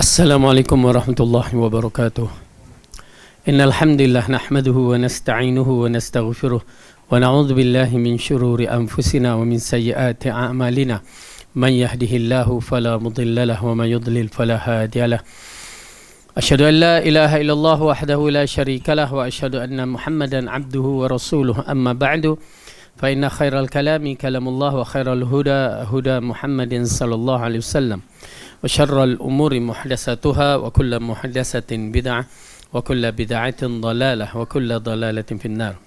Assalamualaikum warahmatullahi wabarakatuh. Innal hamdalillah nahmaduhu wa nasta'inuhu wa nastaghfiruh wa na'udzu billahi min shururi anfusina wa min sayyiati a'malina. Man yahdihillahu fala mudilla lahu wa man yudlil fala hadiya lahu. Asyhadu an la ilaha illallah wahdahu la syarika lahu wa asyhadu anna Muhammadan 'abduhu wa rasuluhu. Amma ba'du. Fa inna khairal kalami kalamullah wa khairal huda huda Muhammadin sallallahu alaihi wasallam. Wa syarrul umuri muhdatsatuha wa kullu muhdatsatin bid'ah wa kullu bid'atin dhalalah wa kullu dhalalatin finnar.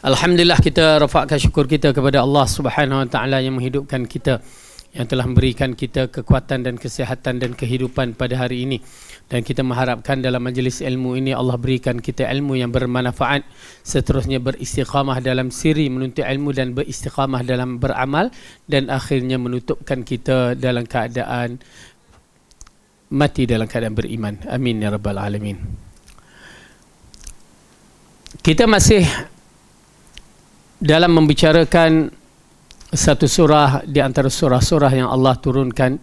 Alhamdulillah, kita rafa'kan syukur kita kepada Allah Subhanahu wa taala yang menghidupkan kita, yang telah memberikan kita kekuatan dan kesihatan dan kehidupan pada hari ini. Dan kita mengharapkan dalam majlis ilmu ini Allah berikan kita ilmu yang bermanfaat, seterusnya beristiqamah dalam siri menuntut ilmu dan beristiqamah dalam beramal, dan akhirnya menutupkan kita dalam keadaan mati dalam keadaan beriman. Amin ya rabbal alamin. Kita masih dalam membicarakan satu surah di antara surah-surah yang Allah turunkan,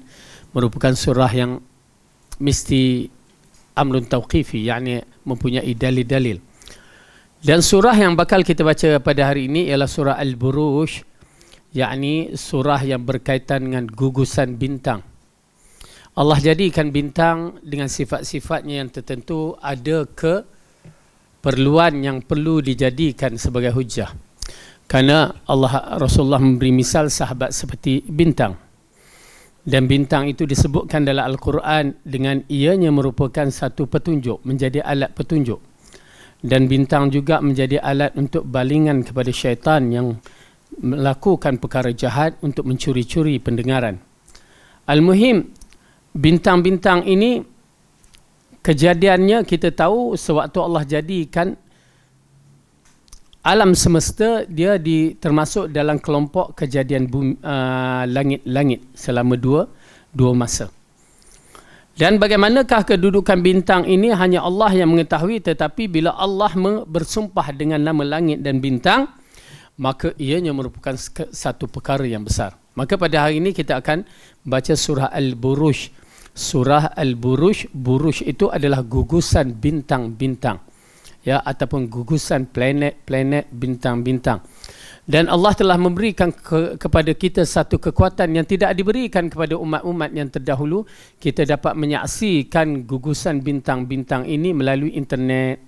merupakan surah yang mesti amrun tauqifi, yakni mempunyai dalil-dalil. Dan surah yang bakal kita baca pada hari ini ialah surah Al-Buruj, yakni surah yang berkaitan dengan gugusan bintang. Allah jadikan bintang dengan sifat-sifatnya yang tertentu, ada keperluan yang perlu dijadikan sebagai hujah. Kerana Rasulullah memberi misal sahabat seperti bintang. Dan bintang itu disebutkan dalam Al-Quran dengan ianya merupakan satu petunjuk, menjadi alat petunjuk. Dan bintang juga menjadi alat untuk balingan kepada syaitan yang melakukan perkara jahat untuk mencuri-curi pendengaran. Al-Muhim, bintang-bintang ini kejadiannya kita tahu sewaktu Allah jadikan alam semesta, dia termasuk dalam kelompok kejadian langit-langit selama dua masa. Dan bagaimanakah kedudukan bintang ini hanya Allah yang mengetahui, tetapi bila Allah bersumpah dengan nama langit dan bintang, maka ianya merupakan satu perkara yang besar. Maka pada hari ini kita akan baca surah Al-Buruj. Surah Al-Buruj, buruj itu adalah gugusan bintang-bintang, ya, ataupun gugusan planet-planet, bintang-bintang. Dan Allah telah memberikan kepada kita satu kekuatan yang tidak diberikan kepada umat-umat yang terdahulu. Kita dapat menyaksikan gugusan bintang-bintang ini melalui internet,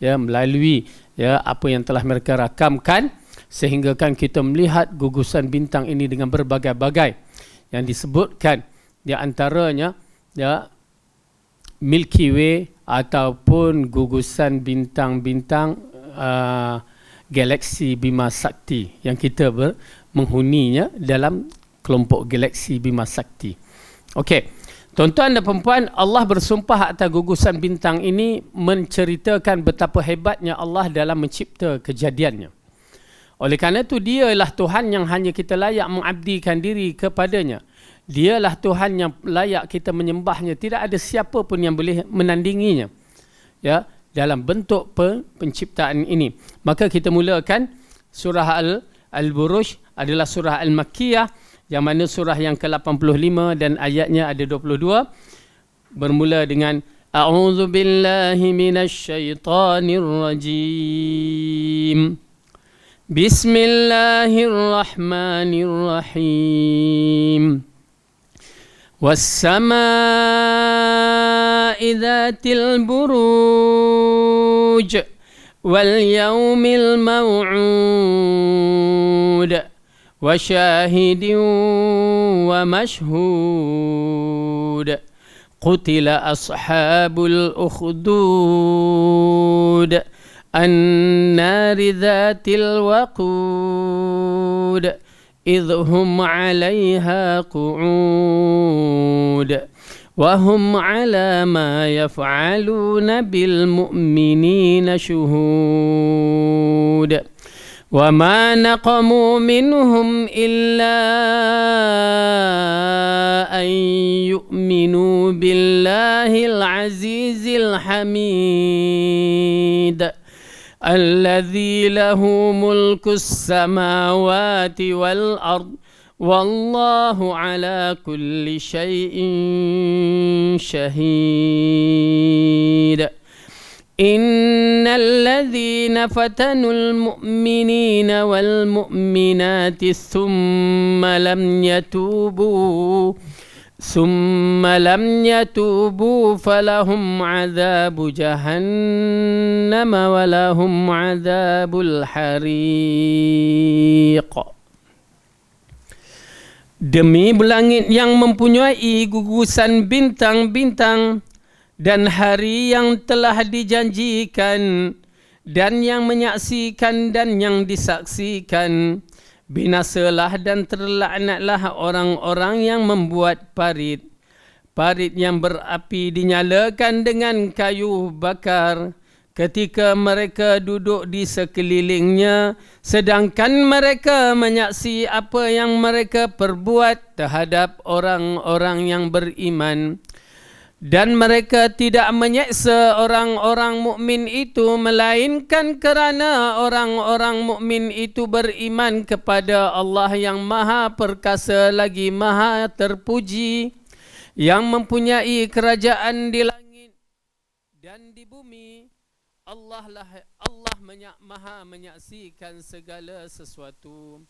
ya, melalui apa yang telah mereka rakamkan, sehingga kan kita melihat gugusan bintang ini dengan berbagai-bagai yang disebutkan, di antaranya Milky Way ataupun gugusan bintang-bintang galaksi Bima Sakti yang kita menghuninya dalam kelompok galaksi Bima Sakti. Okey, tuan-tuan dan puan-puan, Allah bersumpah atas gugusan bintang ini menceritakan betapa hebatnya Allah dalam mencipta kejadiannya. Oleh kerana itu, dialah Tuhan yang hanya kita layak mengabdikan diri kepadanya. Dialah Tuhan yang layak kita menyembahnya. Tidak ada siapa pun yang boleh menandinginya, ya, dalam bentuk penciptaan ini. Maka kita mulakan surah Al-Buruj adalah surah Al-Makkiyah, yang mana surah yang ke-85 dan ayatnya ada 22. Bermula dengan A'udzu billahi minasy syaithanir rajim. Bismillahirrahmanirrahim. والسماء ذات البروج واليوم الموعود وشاهد ومشهود قتل أصحاب الأخدود النار ذات الوقود إذ هم عليها قعود وهم على ما يفعلون بالمؤمنين شهود وما نقموا منهم إلا أن يؤمنوا بالله العزيز الحميد الذي له ملك السماوات والأرض wallahu ala kulli syai'in syahid. Innal ladzina fatanul mu'minina wal mu'minati thumma lam yatubu falahum adzabu jahannam walahum adzabul hariq. Demi langit yang mempunyai gugusan bintang-bintang dan hari yang telah dijanjikan dan yang menyaksikan dan yang disaksikan, binasalah dan terlaknatlah orang-orang yang membuat parit. Parit yang berapi dinyalakan dengan kayu bakar ketika mereka duduk di sekelilingnya, sedangkan mereka menyaksi apa yang mereka perbuat terhadap orang-orang yang beriman. Dan mereka tidak menyeksa orang-orang mukmin itu melainkan kerana orang-orang mukmin itu beriman kepada Allah yang Maha Perkasa lagi Maha Terpuji, yang mempunyai kerajaan di langit dan di bumi. Allah Maha menyaksikan segala sesuatu.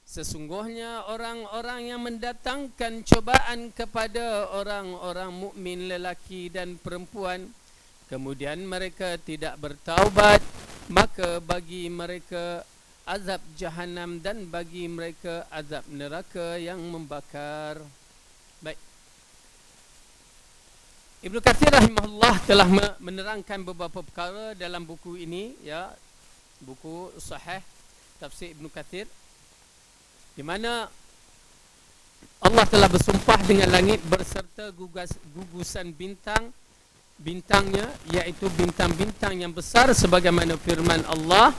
Sesungguhnya orang-orang yang mendatangkan cobaan kepada orang-orang mukmin lelaki dan perempuan, kemudian mereka tidak bertaubat, maka bagi mereka azab Jahannam dan bagi mereka azab neraka yang membakar. Baik. Ibnu Katsir rahimahullah telah menerangkan beberapa perkara dalam buku ini, ya, buku Sahih Tafsir Ibnu Katsir, di mana Allah telah bersumpah dengan langit berserta gugusan bintangnya, iaitu bintang-bintang yang besar, sebagaimana firman Allah,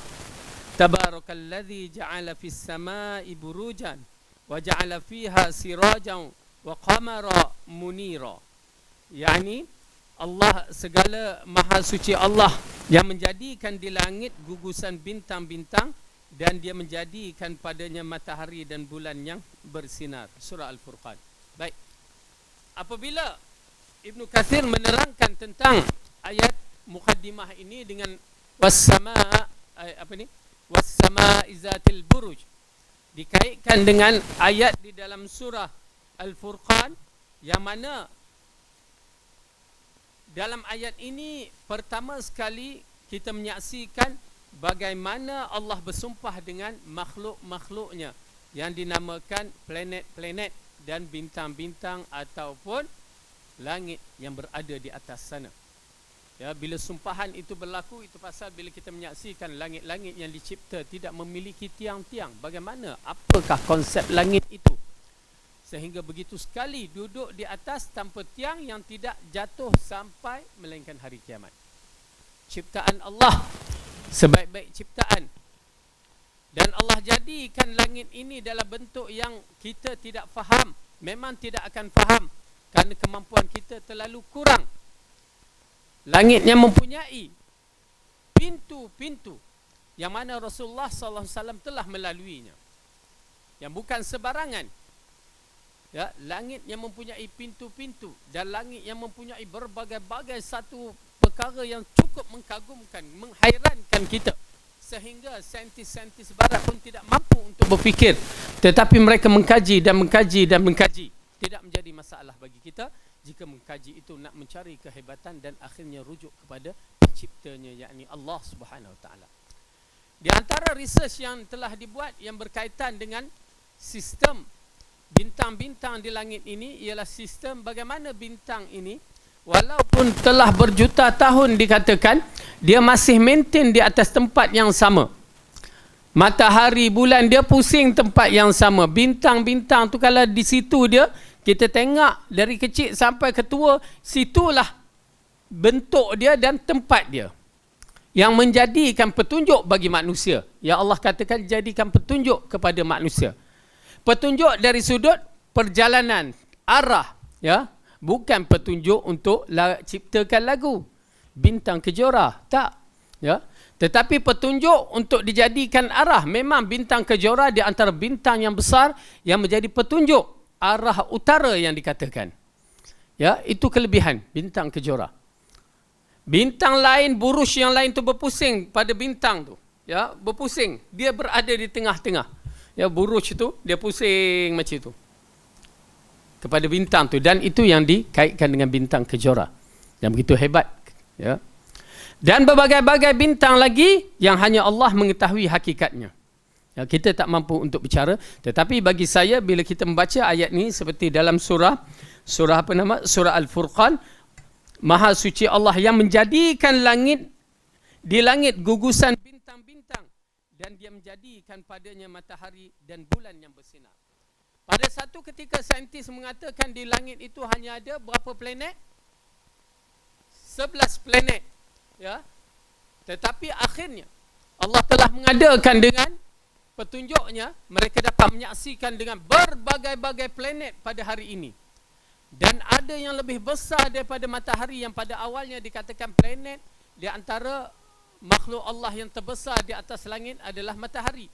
Tabarakalladzi ja'ala fis samai burujan wa ja'ala fiha sirajan wa qamara munira. Yani Allah, segala maha suci Allah yang menjadikan di langit gugusan bintang-bintang dan dia menjadikan padanya matahari dan bulan yang bersinar. Surah Al-Furqan. Baik. Apabila Ibnu Katsir menerangkan tentang ayat mukaddimah ini dengan was-sama izatil buruj, dikaitkan dengan ayat di dalam surah Al-Furqan, yang mana dalam ayat ini pertama sekali kita menyaksikan bagaimana Allah bersumpah dengan makhluk-makhluknya yang dinamakan planet-planet dan bintang-bintang ataupun langit yang berada di atas sana. Ya, bila sumpahan itu berlaku, itu pasal bila kita menyaksikan langit-langit yang dicipta tidak memiliki tiang-tiang. Bagaimana? Apakah konsep langit itu? Sehingga begitu sekali duduk di atas tanpa tiang yang tidak jatuh sampai melainkan hari kiamat. Ciptaan Allah sebaik-baik ciptaan, dan Allah jadikan langit ini dalam bentuk yang kita tidak faham, memang tidak akan faham kerana kemampuan kita terlalu kurang. Langit yang mempunyai pintu-pintu yang mana Rasulullah SAW telah melaluinya, yang bukan sebarangan. Ya, langit yang mempunyai pintu-pintu dan langit yang mempunyai berbagai-bagai satu perkara yang cukup mengagumkan, menghairankan kita, sehingga saintis-saintis barat pun tidak mampu untuk berfikir, tetapi mereka mengkaji dan mengkaji dan mengkaji. Tidak menjadi masalah bagi kita jika mengkaji itu nak mencari kehebatan dan akhirnya rujuk kepada penciptanya, yakni Allah Subhanahu Wa Taala. Di antara research yang telah dibuat yang berkaitan dengan sistem bintang-bintang di langit ini ialah sistem bagaimana bintang ini walaupun telah berjuta tahun dikatakan, dia masih maintain di atas tempat yang sama. Matahari, bulan, dia pusing tempat yang sama. Bintang-bintang tu kalau di situ dia, kita tengok dari kecil sampai ke tua, situlah bentuk dia dan tempat dia, yang menjadikan petunjuk bagi manusia. Ya Allah katakan jadikan petunjuk kepada manusia. Petunjuk dari sudut perjalanan, arah, ya, bukan petunjuk untuk ciptakan lagu, bintang kejora, tak, ya. Tetapi petunjuk untuk dijadikan arah, memang bintang kejora di antara bintang yang besar yang menjadi petunjuk arah utara yang dikatakan. Ya, itu kelebihan bintang kejora. Bintang lain, buruj yang lain tu berpusing pada bintang tu. Ya, berpusing. Dia berada di tengah-tengah. Ya, buruj tu dia pusing macam itu kepada bintang tu, dan itu yang dikaitkan dengan bintang kejora. Dan begitu hebat, ya. Dan berbagai-bagai bintang lagi yang hanya Allah mengetahui hakikatnya. Ya, kita tak mampu untuk bicara, tetapi bagi saya bila kita membaca ayat ni seperti dalam surah Al-Furqan, Maha suci Allah yang menjadikan di langit gugusan bintang-bintang, dan dia menjadikan padanya matahari dan bulan yang bersinar. Pada satu ketika saintis mengatakan di langit itu hanya ada berapa planet? 11 planet. Ya. Tetapi akhirnya Allah telah mengadakan dengan petunjuknya, mereka dapat menyaksikan dengan berbagai-bagai planet pada hari ini. Dan ada yang lebih besar daripada matahari yang pada awalnya dikatakan planet. Di antara makhluk Allah yang terbesar di atas langit adalah matahari.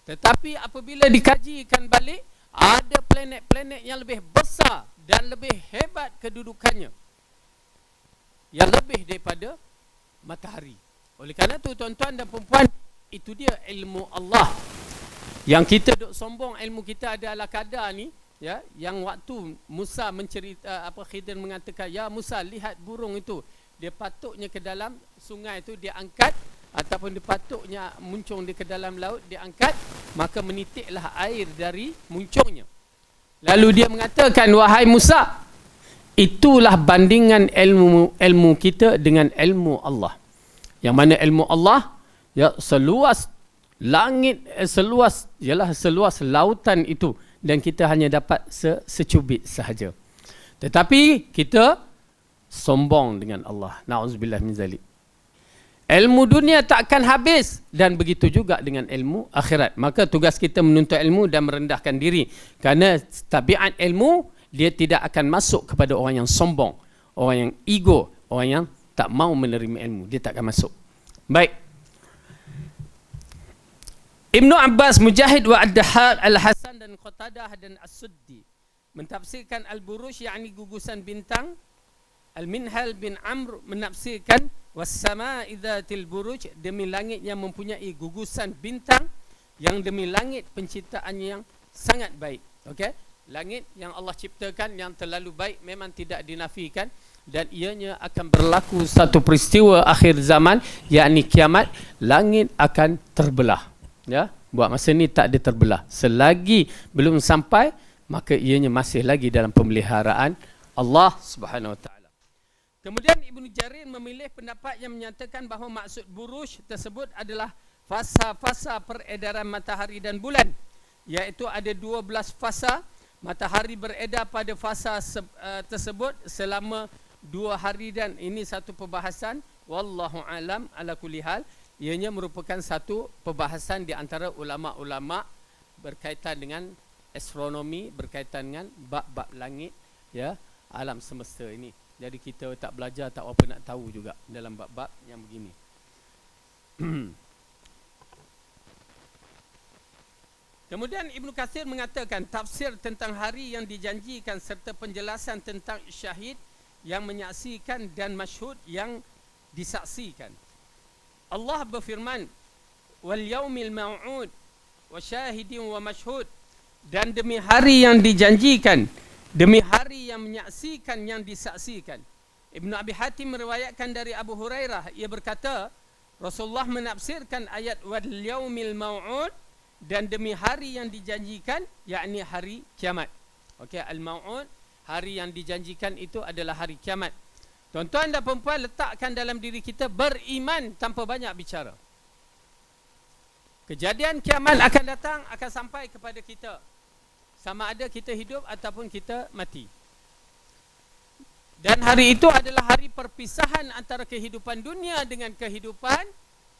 Tetapi apabila dikajikan balik, ada planet-planet yang lebih besar dan lebih hebat kedudukannya, yang lebih daripada matahari. Oleh kerana itu tuan-tuan dan perempuan, itu dia ilmu Allah. Yang kita duk sombong ilmu kita ada ala kadar ni, ya, yang waktu Musa mencerita Khidir mengatakan, ya Musa, lihat burung itu, dia patutnya ke dalam sungai itu dia angkat, ataupun dia patutnya muncung di ke dalam laut dia angkat, maka menitiklah air dari muncungnya. Lalu dia mengatakan, wahai Musa, itulah bandingan ilmu kita dengan ilmu Allah. Yang mana ilmu Allah, ya, seluas langit, seluas lautan itu, dan kita hanya dapat secubit sahaja. Tetapi kita sombong dengan Allah. Na'udzubillah min zalik. Ilmu dunia tak akan habis, dan begitu juga dengan ilmu akhirat. Maka tugas kita menuntut ilmu dan merendahkan diri. Kerana tabiat ilmu, dia tidak akan masuk kepada orang yang sombong, orang yang ego, orang yang tak mau menerima ilmu. Dia tak akan masuk. Baik. Ibnu Abbas, Mujahid wa Ad-Dahhak, Al-Hasan dan Qatadah dan As-Suddi mentafsirkan Al-Buruj, yakni gugusan bintang. Al-Minhal bin Amr menafsirkan was-sama'i dzatil buruj, demi langit yang mempunyai gugusan bintang, yang demi langit penciptaannya yang sangat baik. Okey? Langit yang Allah ciptakan yang terlalu baik memang tidak dinafikan, dan ianya akan berlaku satu peristiwa akhir zaman, yakni kiamat. Langit akan terbelah. Ya, buat masa ni tak ada terbelah. Selagi belum sampai, maka ianya masih lagi dalam pemeliharaan Allah Subhanahu Wa Taala. Kemudian Ibnu Jarir memilih pendapat yang menyatakan bahawa maksud buruj tersebut adalah fasa-fasa peredaran matahari dan bulan, iaitu ada 12 fasa. Matahari beredar pada fasa tersebut selama 2 hari, dan ini satu perbahasan, wallahu alam ala kulli hal. Ianya merupakan satu perbahasan di antara ulama-ulama berkaitan dengan astronomi, berkaitan dengan bab-bab langit, ya, alam semesta ini. Jadi kita tak belajar, tak apa nak tahu juga dalam bab-bab yang begini. Kemudian Ibnu Katsir mengatakan tafsir tentang hari yang dijanjikan serta penjelasan tentang syahid yang menyaksikan dan masyhud yang disaksikan. Allah berfirman, wal yaumil mau'ud wa syahidin wa masyhud, dan demi hari yang dijanjikan, demi hari yang menyaksikan yang disaksikan. Ibnu Abi Hatim meriwayatkan dari Abu Hurairah, ia berkata, Rasulullah menafsirkan ayat wal yaumil mau'ud, dan demi hari yang dijanjikan, yakni hari kiamat. Okey, al-mau'ud, hari yang dijanjikan itu adalah hari kiamat. Tuan-tuan dan perempuan, letakkan dalam diri kita beriman tanpa banyak bicara. Kejadian kiamat akan datang, akan sampai kepada kita, sama ada kita hidup ataupun kita mati. Dan hari itu adalah hari perpisahan antara kehidupan dunia dengan kehidupan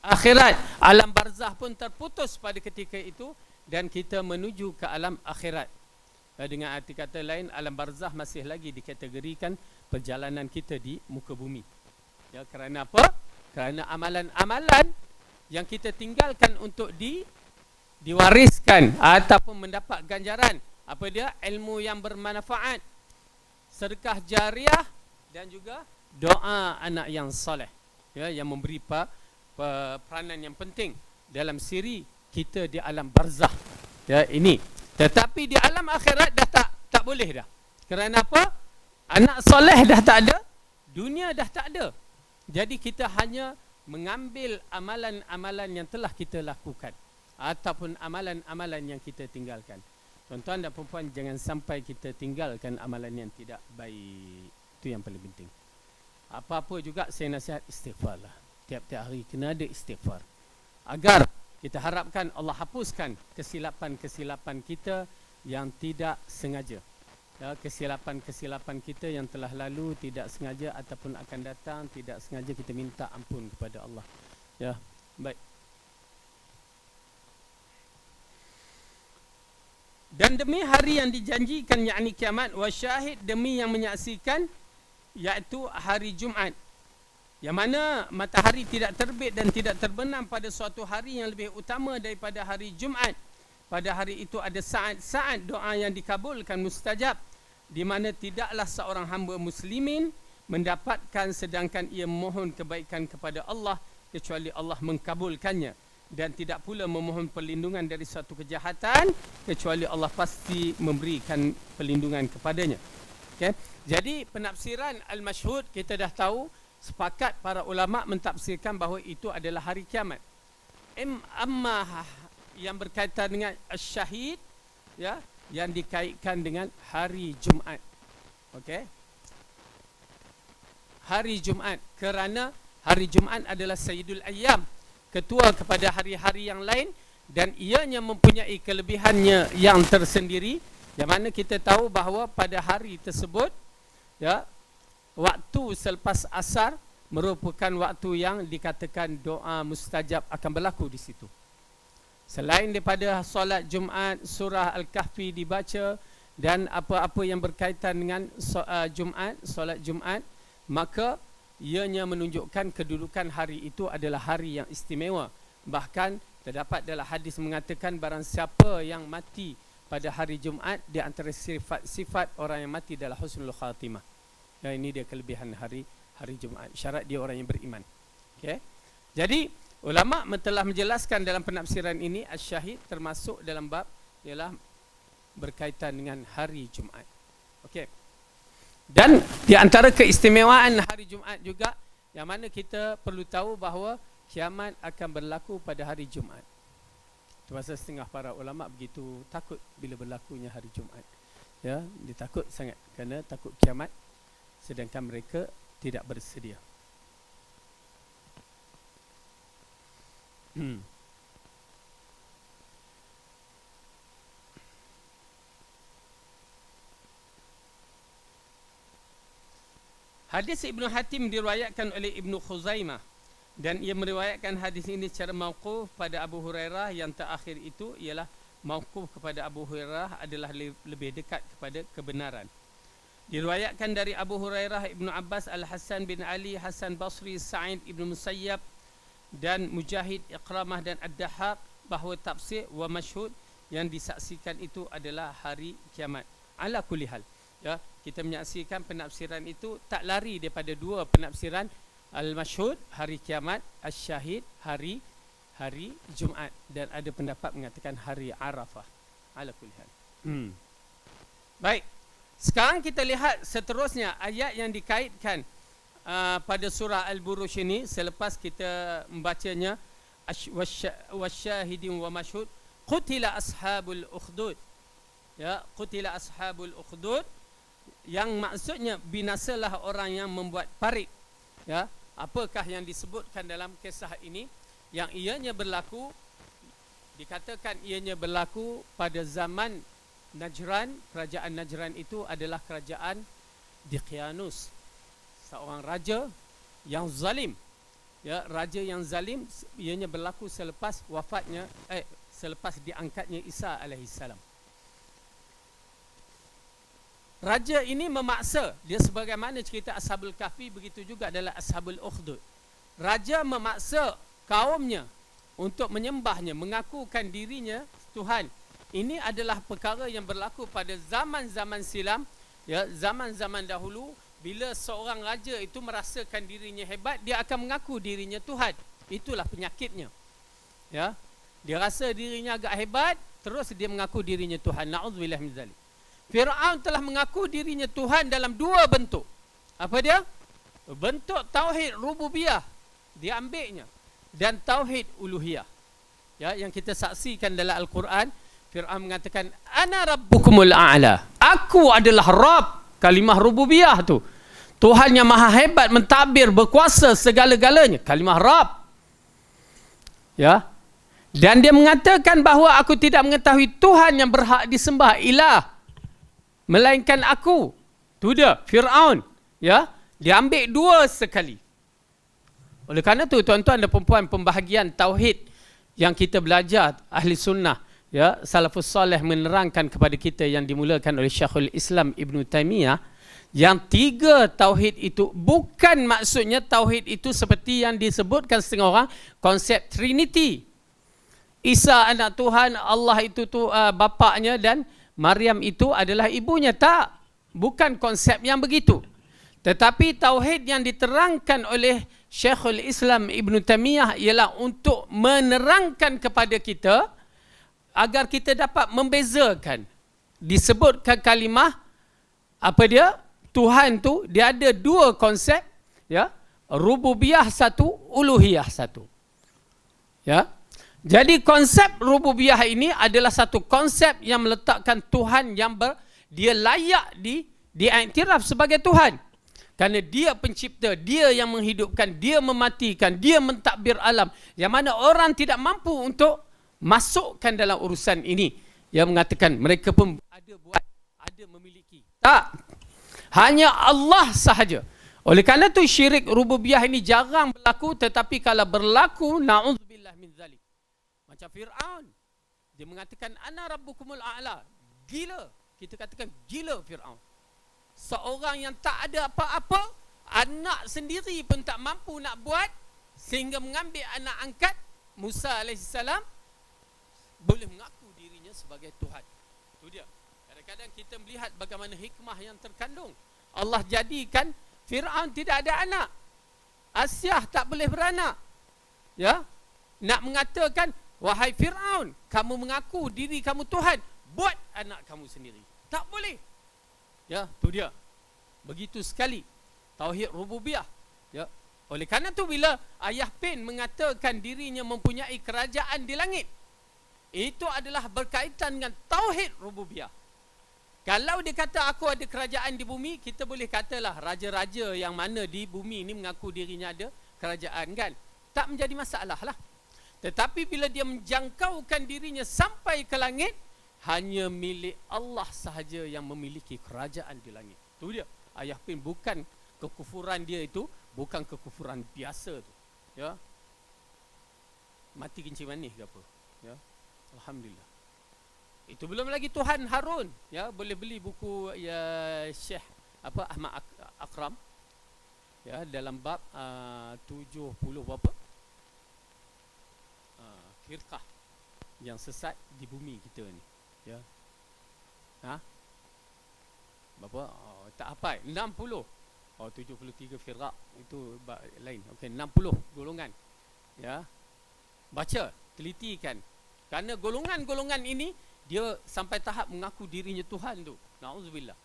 akhirat. Alam barzah pun terputus pada ketika itu, dan kita menuju ke alam akhirat. Dengan arti kata lain, alam barzah masih lagi dikategorikan perjalanan kita di muka bumi. Ya, kerana apa? Kerana amalan-amalan yang kita tinggalkan untuk diwariskan ataupun mendapat ganjaran, apa dia? Ilmu yang bermanfaat, sedekah jariah, dan juga doa anak yang soleh, ya, yang memberi peranan yang penting dalam siri kita di alam barzah, ya, ini. Tetapi di alam akhirat dah tak boleh dah. Kerana apa? Anak soleh dah tak ada, dunia dah tak ada. Jadi kita hanya mengambil amalan-amalan yang telah kita lakukan ataupun amalan-amalan yang kita tinggalkan. Tuan-tuan dan puan-puan, jangan sampai kita tinggalkan amalan yang tidak baik. Itu yang paling penting. Apa-apa juga saya nasihat istighfar lah. Tiap-tiap hari kena ada istighfar. Agar kita harapkan Allah hapuskan kesilapan-kesilapan kita yang tidak sengaja. Ya, kesilapan-kesilapan kita yang telah lalu tidak sengaja ataupun akan datang tidak sengaja, kita minta ampun kepada Allah. Ya, baik. Dan demi hari yang dijanjikan, yakni kiamat, wa syahid, demi yang menyaksikan, iaitu hari Jumaat, yang mana matahari tidak terbit dan tidak terbenam pada suatu hari yang lebih utama daripada hari Jumaat. Pada hari itu ada saat-saat doa yang dikabulkan mustajab, di mana tidaklah seorang hamba muslimin mendapatkan sedangkan ia mohon kebaikan kepada Allah kecuali Allah mengkabulkannya, dan tidak pula memohon perlindungan dari suatu kejahatan kecuali Allah pasti memberikan perlindungan kepadanya. Okay? Jadi penafsiran al-masyhud kita dah tahu, sepakat para ulama mentafsirkan bahawa itu adalah hari kiamat. Amma yang berkaitan dengan syahid, ya, yang dikaitkan dengan hari Jumaat. Okey. Hari Jumaat, kerana hari Jumaat adalah sayyidul ayyam, ketua kepada hari-hari yang lain, dan ianya mempunyai kelebihannya yang tersendiri, yang mana kita tahu bahawa pada hari tersebut, ya, waktu selepas asar merupakan waktu yang dikatakan doa mustajab akan berlaku di situ. Selain daripada solat Jumaat, surah Al-Kahfi dibaca dan apa-apa yang berkaitan dengan Jumaat, solat Jumaat, maka ianya menunjukkan kedudukan hari itu adalah hari yang istimewa. Bahkan terdapat dalam hadis mengatakan barang siapa yang mati pada hari Jumaat, di antara sifat-sifat orang yang mati adalah husnul khatimah. Dan ini dia kelebihan hari Jumaat. Syarat dia orang yang beriman. Okey. Jadi ulama telah menjelaskan dalam penafsiran ini asy-syahid termasuk dalam bab ialah berkaitan dengan hari Jumaat. Okey. Dan di antara keistimewaan hari Jumaat juga, yang mana kita perlu tahu bahawa kiamat akan berlaku pada hari Jumaat. Itu pasal setengah para ulama begitu takut bila berlakunya hari Jumaat. Ya, dia takut sangat kerana takut kiamat, sedangkan mereka tidak bersedia. Hadis Ibnu Hatim diriwayatkan oleh Ibnu Khuzaimah, dan ia meriwayatkan hadis ini secara mauquf pada Abu Hurairah. Yang terakhir itu ialah mauquf kepada Abu Hurairah adalah lebih dekat kepada kebenaran. Diriwayatkan dari Abu Hurairah, Ibnu Abbas, Al-Hasan bin Ali, Hasan Basri, Sa'id Ibnu Musayyab, dan Mujahid, Iqramah dan Ad-Dahhaq, bahawa tafsir wa masyhud yang disaksikan itu adalah hari kiamat. Ala kulli hal, ya, kita menyaksikan penafsiran itu tak lari daripada dua penafsiran, al-masyhud hari kiamat, asy-syahid hari Jumaat, dan ada pendapat mengatakan hari Arafah. Ala kulli hal. Baik. Sekarang kita lihat seterusnya ayat yang dikaitkan pada surah Al-Buruj ini selepas kita membacanya, wasyahidin wa masyhud, qutila ashabul ukhdud. Ya, qutila ashabul ukhdud, yang maksudnya binasalah orang yang membuat parit. Ya, apakah yang disebutkan dalam kisah ini? Yang ianya berlaku, dikatakan ianya berlaku pada zaman Najran. Kerajaan Najran itu adalah kerajaan Diqyanus, seorang raja yang zalim. Ya, raja yang zalim, ianya berlaku selepas wafatnya, selepas diangkatnya Isa alaihissalam. Raja ini memaksa, dia sebagaimana cerita Ashabul Kahfi, begitu juga adalah Ashabul Ukhdud. raja memaksa kaumnya untuk menyembahnya, mengakukan dirinya Tuhan. Ini adalah perkara yang berlaku pada zaman-zaman silam, ya, zaman-zaman dahulu. Bila seorang raja itu merasakan dirinya hebat, dia akan mengaku dirinya Tuhan. Itulah penyakitnya. Ya. Dia rasa dirinya agak hebat, terus dia mengaku dirinya Tuhan. Na'udzubillah min zalik. Fir'aun telah mengaku dirinya Tuhan dalam dua bentuk. Apa dia? Bentuk tauhid rububiyah, dia ambilnya, dan tauhid uluhiyah. Ya, yang kita saksikan dalam Al-Quran, Fir'aun mengatakan, Ana rabbukumul a'la. Aku adalah Rabb. Kalimah rububiyah tu. Tuhan yang maha hebat, mentadbir, berkuasa segala-galanya. Kalimah Rabb. Ya. Dan dia mengatakan bahawa aku tidak mengetahui Tuhan yang berhak disembah, ilah, melainkan aku. Tu dia, Fir'aun. Ya. Dia ambil dua sekali. Oleh kerana tu, tuan-tuan dan perempuan, pembahagian tauhid yang kita belajar ahli sunnah, ya, salafus salih menerangkan kepada kita yang dimulakan oleh Syekhul Islam Ibn Taymiyah, yang tiga tauhid itu bukan maksudnya tauhid itu seperti yang disebutkan setengah orang, konsep Trinity. Isa anak Tuhan, Allah itu bapaknya, dan Maryam itu adalah ibunya. Tak, bukan konsep yang begitu. Tetapi tauhid yang diterangkan oleh Syekhul Islam Ibn Taymiyah ialah untuk menerangkan kepada kita agar kita dapat membezakan. Disebutkan kalimah apa dia? Tuhan tu dia ada dua konsep, ya. Rububiyah satu, uluhiyah satu. Ya. Jadi konsep rububiyah ini adalah satu konsep yang meletakkan Tuhan yang dia layak diiktiraf sebagai Tuhan. Kerana dia pencipta, dia yang menghidupkan, dia mematikan, dia mentadbir alam. Yang mana orang tidak mampu untuk masukkan dalam urusan ini. Yang mengatakan mereka pun ada buat, ada memiliki. Tak. Hanya Allah sahaja. Oleh kerana tu syirik rububiyah ini jarang berlaku, tetapi kalau berlaku, na'udzubillah min zalik. Macam Fir'aun. Dia mengatakan, Ana rabbukumul a'la. Gila. Kita katakan gila Fir'aun. Seorang yang tak ada apa-apa, anak sendiri pun tak mampu nak buat, sehingga mengambil anak angkat Musa AS, boleh mengaku dirinya sebagai Tuhan. Itu dia. Kadang-kadang kita melihat bagaimana hikmah yang terkandung. Allah jadikan Fir'aun tidak ada anak. Asyah tak boleh beranak. Ya, nak mengatakan, wahai Fir'aun, kamu mengaku diri kamu Tuhan, buat anak kamu sendiri. Tak boleh. Ya, tu dia. Begitu sekali tauhid rububiyah. Ya. Oleh kerana tu bila Ayah Pin mengatakan dirinya mempunyai kerajaan di langit, itu adalah berkaitan dengan tauhid rububiyah. Kalau dia kata aku ada kerajaan di bumi, kita boleh katalah raja-raja yang mana di bumi ini mengaku dirinya ada kerajaan, kan? Tak menjadi masalah lah. Tetapi bila dia menjangkaukan dirinya sampai ke langit, hanya milik Allah sahaja yang memiliki kerajaan di langit. Itu dia. Ayah Pin bukan kekufuran dia itu, bukan kekufuran biasa tu. Ya. Mati kencing manis ke apa? Ya. Alhamdulillah. Itu belum lagi Tuhan Harun, ya, boleh beli buku ya Syekh Ahmad Akram, ya, dalam bab 70 berapa firqah yang sesat di bumi kita ni, ya. Berapa? Tak hafal, 60. 73 firqah itu lain. Okey, 60 golongan. Ya. Baca, telitikan. Kerana golongan-golongan ini dia sampai tahap mengaku dirinya Tuhan tu. Na'udzubillah.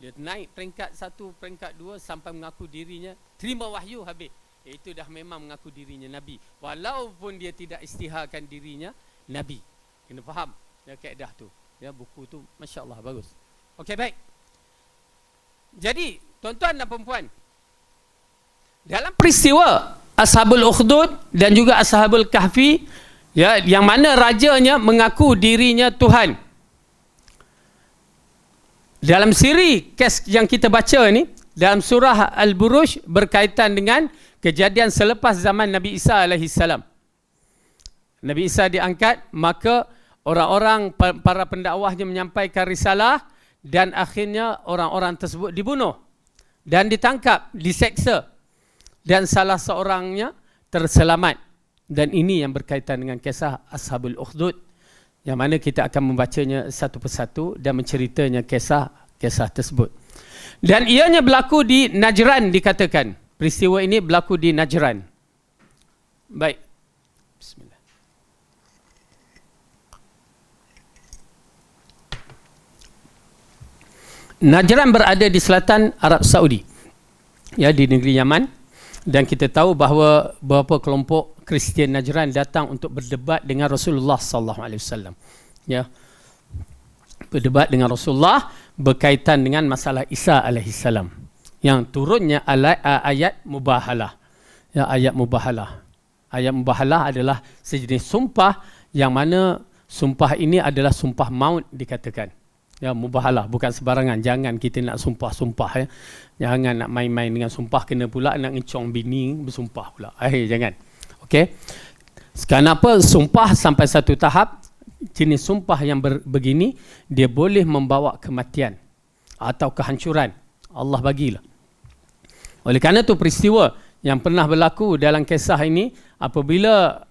Dia naik peringkat 1, peringkat 2 sampai mengaku dirinya terima wahyu habis. Itu dah memang mengaku dirinya Nabi. Walaupun dia tidak istiharkan dirinya Nabi. Kena faham ya kaedah tu. Ya, buku tu masya-Allah bagus. Okey, baik. Jadi, tuan-tuan dan perempuan, dalam peristiwa Ashabul Ukhdud dan juga Ashabul Kahfi, ya, yang mana rajanya mengaku dirinya Tuhan. Dalam siri kes yang kita baca ni, dalam surah Al-Buruj berkaitan dengan kejadian selepas zaman Nabi Isa AS. Nabi Isa diangkat, maka orang-orang para pendakwahnya menyampaikan risalah, dan akhirnya orang-orang tersebut dibunuh dan ditangkap, diseksa. Dan salah seorangnya terselamat. Dan ini yang berkaitan dengan kisah Ashabul Ukhdud, yang mana kita akan membacanya satu persatu dan menceritanya kisah tersebut. Dan ianya berlaku di Najran dikatakan. Peristiwa ini berlaku di Najran. Baik. Bismillah. Najran berada di selatan Arab Saudi, ya, di negeri Yaman. Dan kita tahu bahawa beberapa kelompok Kristian Najran datang untuk berdebat dengan Rasulullah sallallahu alaihi wasallam. Ya. Berdebat dengan Rasulullah berkaitan dengan masalah Isa alaihi salam, yang turunnya ayat mubahalah. Ya, ayat mubahalah. Ayat mubahalah adalah sejenis sumpah yang mana sumpah ini adalah sumpah maut dikatakan. Ya, mubahalah, bukan sebarangan. Jangan kita nak sumpah-sumpah, ya. Jangan nak main-main dengan sumpah, kena pula nak ngecong bini bersumpah pula. Jangan. Okey. Kenapa sumpah sampai satu tahap, jenis sumpah yang begini dia boleh membawa kematian atau kehancuran. Allah bagilah. Oleh kerana itu peristiwa yang pernah berlaku dalam kisah ini, apabila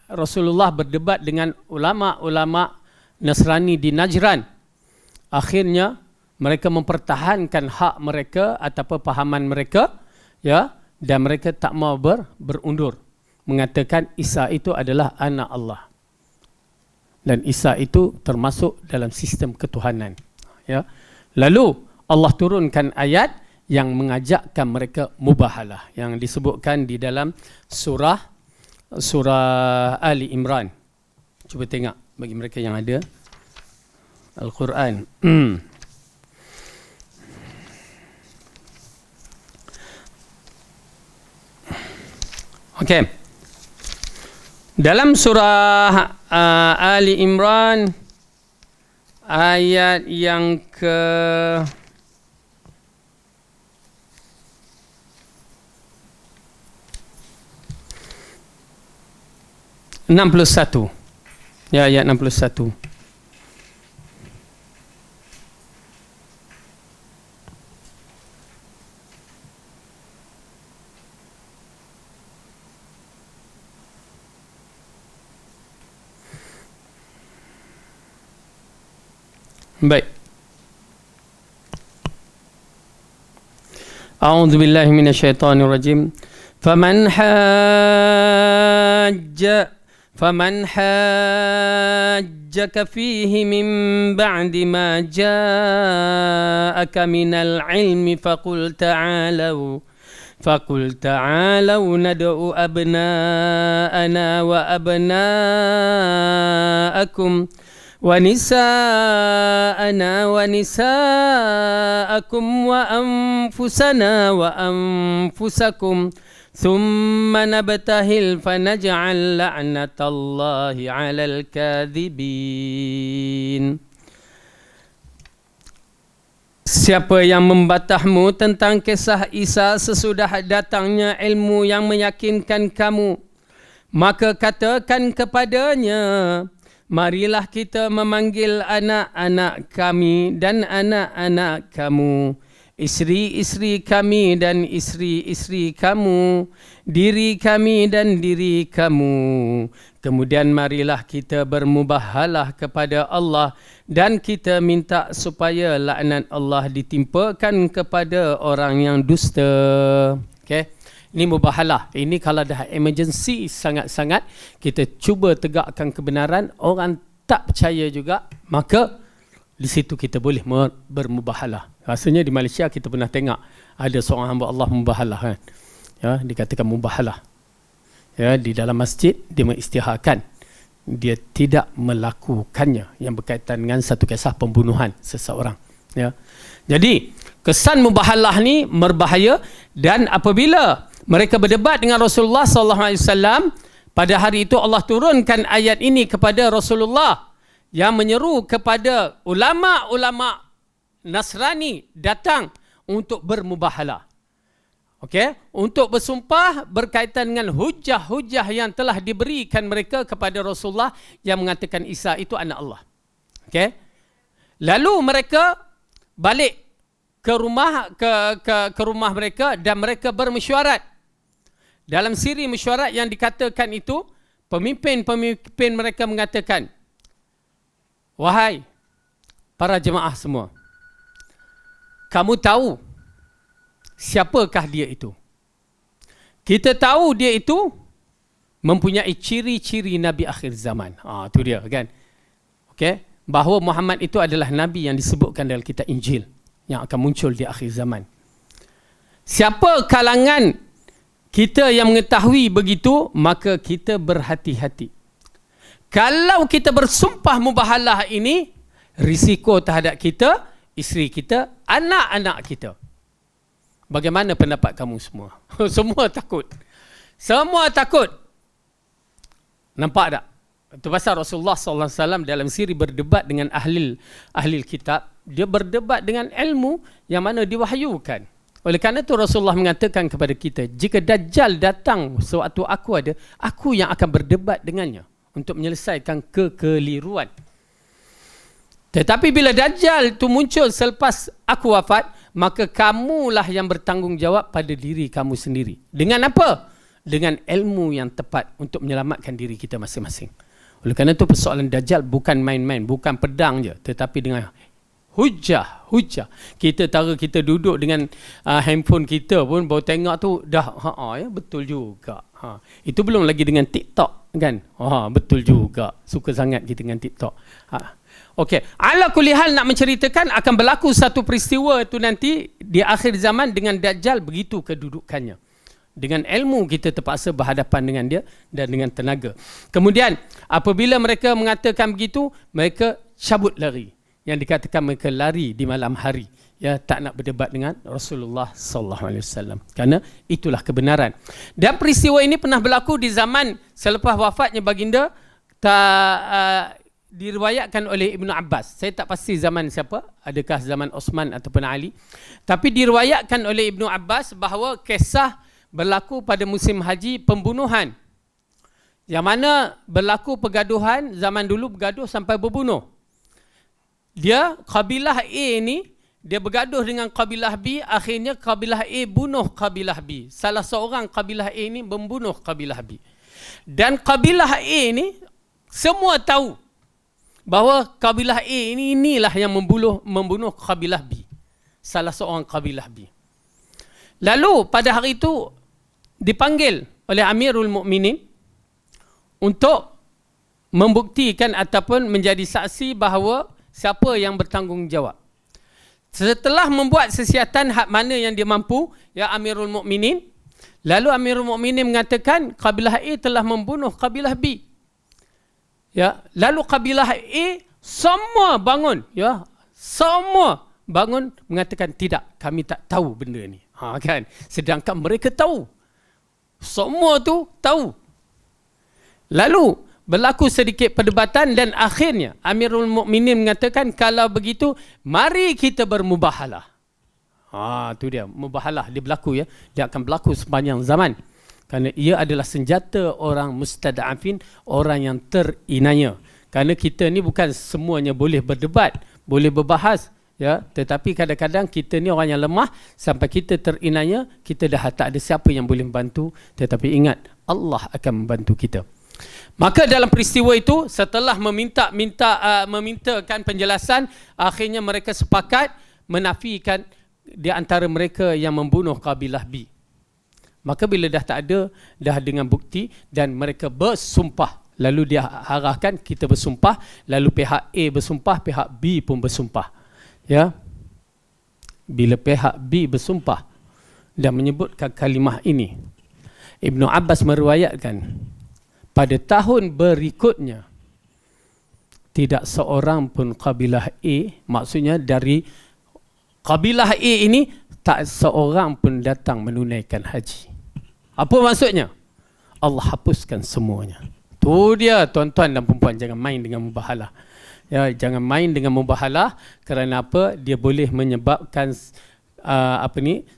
Rasulullah berdebat dengan ulama-ulama Nasrani di Najran, akhirnya mereka mempertahankan hak mereka ataupun pahaman mereka, ya, dan mereka tak mau berundur, mengatakan Isa itu adalah anak Allah dan Isa itu termasuk dalam sistem ketuhanan, ya. Lalu Allah turunkan ayat yang mengajakkan mereka mubahalah, yang disebutkan di dalam surah Ali Imran. Cuba tengok bagi mereka yang ada Al-Quran. Okey. Dalam surah Ali Imran ayat yang ke 61. Ya, ayat 61. Baik. A'udzu billahi minasyaitonir rajim. فمن حاجك فيه من بعد ما جاءك من العلم فقل تعالوا ندعو أبناءنا وأبناءكم ونساءنا ونساءكم وأنفسنا وأنفسكم ثم نبتهل فنجعل لعنة الله على الكاذبين. Siapa yang membatahmu tentang kisah Isa sesudah datangnya ilmu yang meyakinkan kamu, maka katakan kepadanya, marilah kita memanggil anak-anak kami dan anak-anak kamu, isteri-isteri kami dan isteri-isteri kamu, diri kami dan diri kamu. Kemudian marilah kita bermubahalah kepada Allah dan kita minta supaya laknat Allah ditimpakan kepada orang yang dusta. Okey. Ini mubahalah. Ini kalau dah emergency sangat-sangat, kita cuba tegakkan kebenaran, orang tak percaya juga, maka di situ kita boleh bermubahalah. Rasanya di Malaysia kita pernah tengok ada seorang hamba Allah mubahalah, kan? Ya, dikatakan mubahalah. Ya, di dalam masjid dia mengisytiharkan, dia tidak melakukannya yang berkaitan dengan satu kisah pembunuhan seseorang. Ya. Jadi kesan mubahalah ni berbahaya, dan apabila mereka berdebat dengan Rasulullah SAW, pada hari itu Allah turunkan ayat ini kepada Rasulullah yang menyeru kepada ulama-ulama Nasrani datang untuk bermubahalah. Okey, untuk bersumpah berkaitan dengan hujah-hujah yang telah diberikan mereka kepada Rasulullah yang mengatakan Isa itu anak Allah. Okey. Lalu mereka balik ke rumah mereka dan mereka bermesyuarat. dalam siri mesyuarat yang dikatakan itu, pemimpin-pemimpin mereka mengatakan, wahai para jemaah semua, kamu tahu siapakah dia itu? Kita tahu dia itu mempunyai ciri-ciri Nabi akhir zaman. Itu dia kan. Okay? Bahawa Muhammad itu adalah Nabi yang disebutkan dalam kitab Injil yang akan muncul di akhir zaman. Siapa kalangan kita yang mengetahui begitu, maka kita berhati-hati. Kalau kita bersumpah mubahalah ini, risiko terhadap kita, isteri kita, anak-anak kita. Bagaimana pendapat kamu semua? Semua takut. Semua takut. Nampak tak? Itu pasal Rasulullah SAW dalam siri berdebat dengan ahli kitab. Dia berdebat dengan ilmu yang mana diwahyukan. Oleh kerana itu Rasulullah mengatakan kepada kita, jika Dajjal datang sewaktu aku ada, aku yang akan berdebat dengannya untuk menyelesaikan kekeliruan. Tetapi bila Dajjal itu muncul selepas aku wafat, maka kamulah yang bertanggungjawab pada diri kamu sendiri. Dengan apa? Dengan ilmu yang tepat untuk menyelamatkan diri kita masing-masing. Oleh kerana itu persoalan Dajjal bukan main-main, bukan pedang je, tetapi dengan hujah. Kita kita duduk dengan handphone kita pun baru tengok tu dah ya betul juga. Itu belum lagi dengan TikTok kan. Betul juga. Suka sangat kita dengan TikTok. Okey, ala kulli hal nak menceritakan akan berlaku satu peristiwa itu nanti di akhir zaman dengan Dajjal begitu kedudukannya. Dengan ilmu kita terpaksa berhadapan dengan dia dan dengan tenaga. Kemudian apabila mereka mengatakan begitu, mereka cabut lari. Yang dikatakan mereka lari di malam hari. Ya, tak nak berdebat dengan Rasulullah SAW. Kerana itulah kebenaran. Dan peristiwa ini pernah berlaku di zaman selepas wafatnya baginda, diriwayatkan oleh Ibnu Abbas. Saya tak pasti zaman siapa, adakah zaman Osman ataupun Ali. Tapi diriwayatkan oleh Ibnu Abbas bahawa kisah berlaku pada musim haji pembunuhan. Yang mana berlaku pergaduhan, zaman dulu bergaduh sampai berbunuh. Dia, kabilah A ni, dia bergaduh dengan kabilah B, akhirnya kabilah A bunuh kabilah B. Salah seorang kabilah A ni membunuh kabilah B. Dan kabilah A ni, semua tahu bahawa kabilah A ini inilah yang membunuh kabilah B. Salah seorang kabilah B. Lalu pada hari itu dipanggil oleh Amirul Mukminin untuk membuktikan ataupun menjadi saksi bahawa siapa yang bertanggungjawab. Setelah membuat sesiatan hak mana yang dia mampu, ya Amirul Mukminin, lalu Amirul Mukminin mengatakan kabilah A telah membunuh kabilah B. Ya, lalu kabilah A semua bangun, ya. Semua bangun mengatakan tidak, kami tak tahu benda ni. Kan? Sedangkan mereka tahu. Semua tu tahu. Lalu berlaku sedikit perdebatan dan akhirnya Amirul Mukminin mengatakan kalau begitu mari kita bermubahalah. Tu dia, mubahalah dia berlaku ya. Dia akan berlaku sepanjang zaman. Kerana ia adalah senjata orang mustada'afin, orang yang terinaya. Kerana kita ni bukan semuanya boleh berdebat, boleh berbahas. Ya, tetapi kadang-kadang kita ni orang yang lemah, sampai kita terinaya, kita dah tak ada siapa yang boleh membantu. Tetapi ingat, Allah akan membantu kita. Maka dalam peristiwa itu, setelah memintakan penjelasan, akhirnya mereka sepakat menafikan di antara mereka yang membunuh kabilah B. Maka bila dah tak ada, dah dengan bukti dan mereka bersumpah. Lalu dia arahkan kita bersumpah, lalu pihak A bersumpah, pihak B pun bersumpah. Ya, bila pihak B bersumpah dan menyebutkan kalimah ini, Ibnu Abbas meriwayatkan pada tahun berikutnya tidak seorang pun kabilah A, maksudnya dari kabilah A ini tak seorang pun datang menunaikan haji. Apa maksudnya? Allah hapuskan semuanya. Tu dia tuan-tuan dan perempuan, jangan main dengan mubahalah. Ya, jangan main dengan mubahalah. Kerana apa? Dia boleh menyebabkan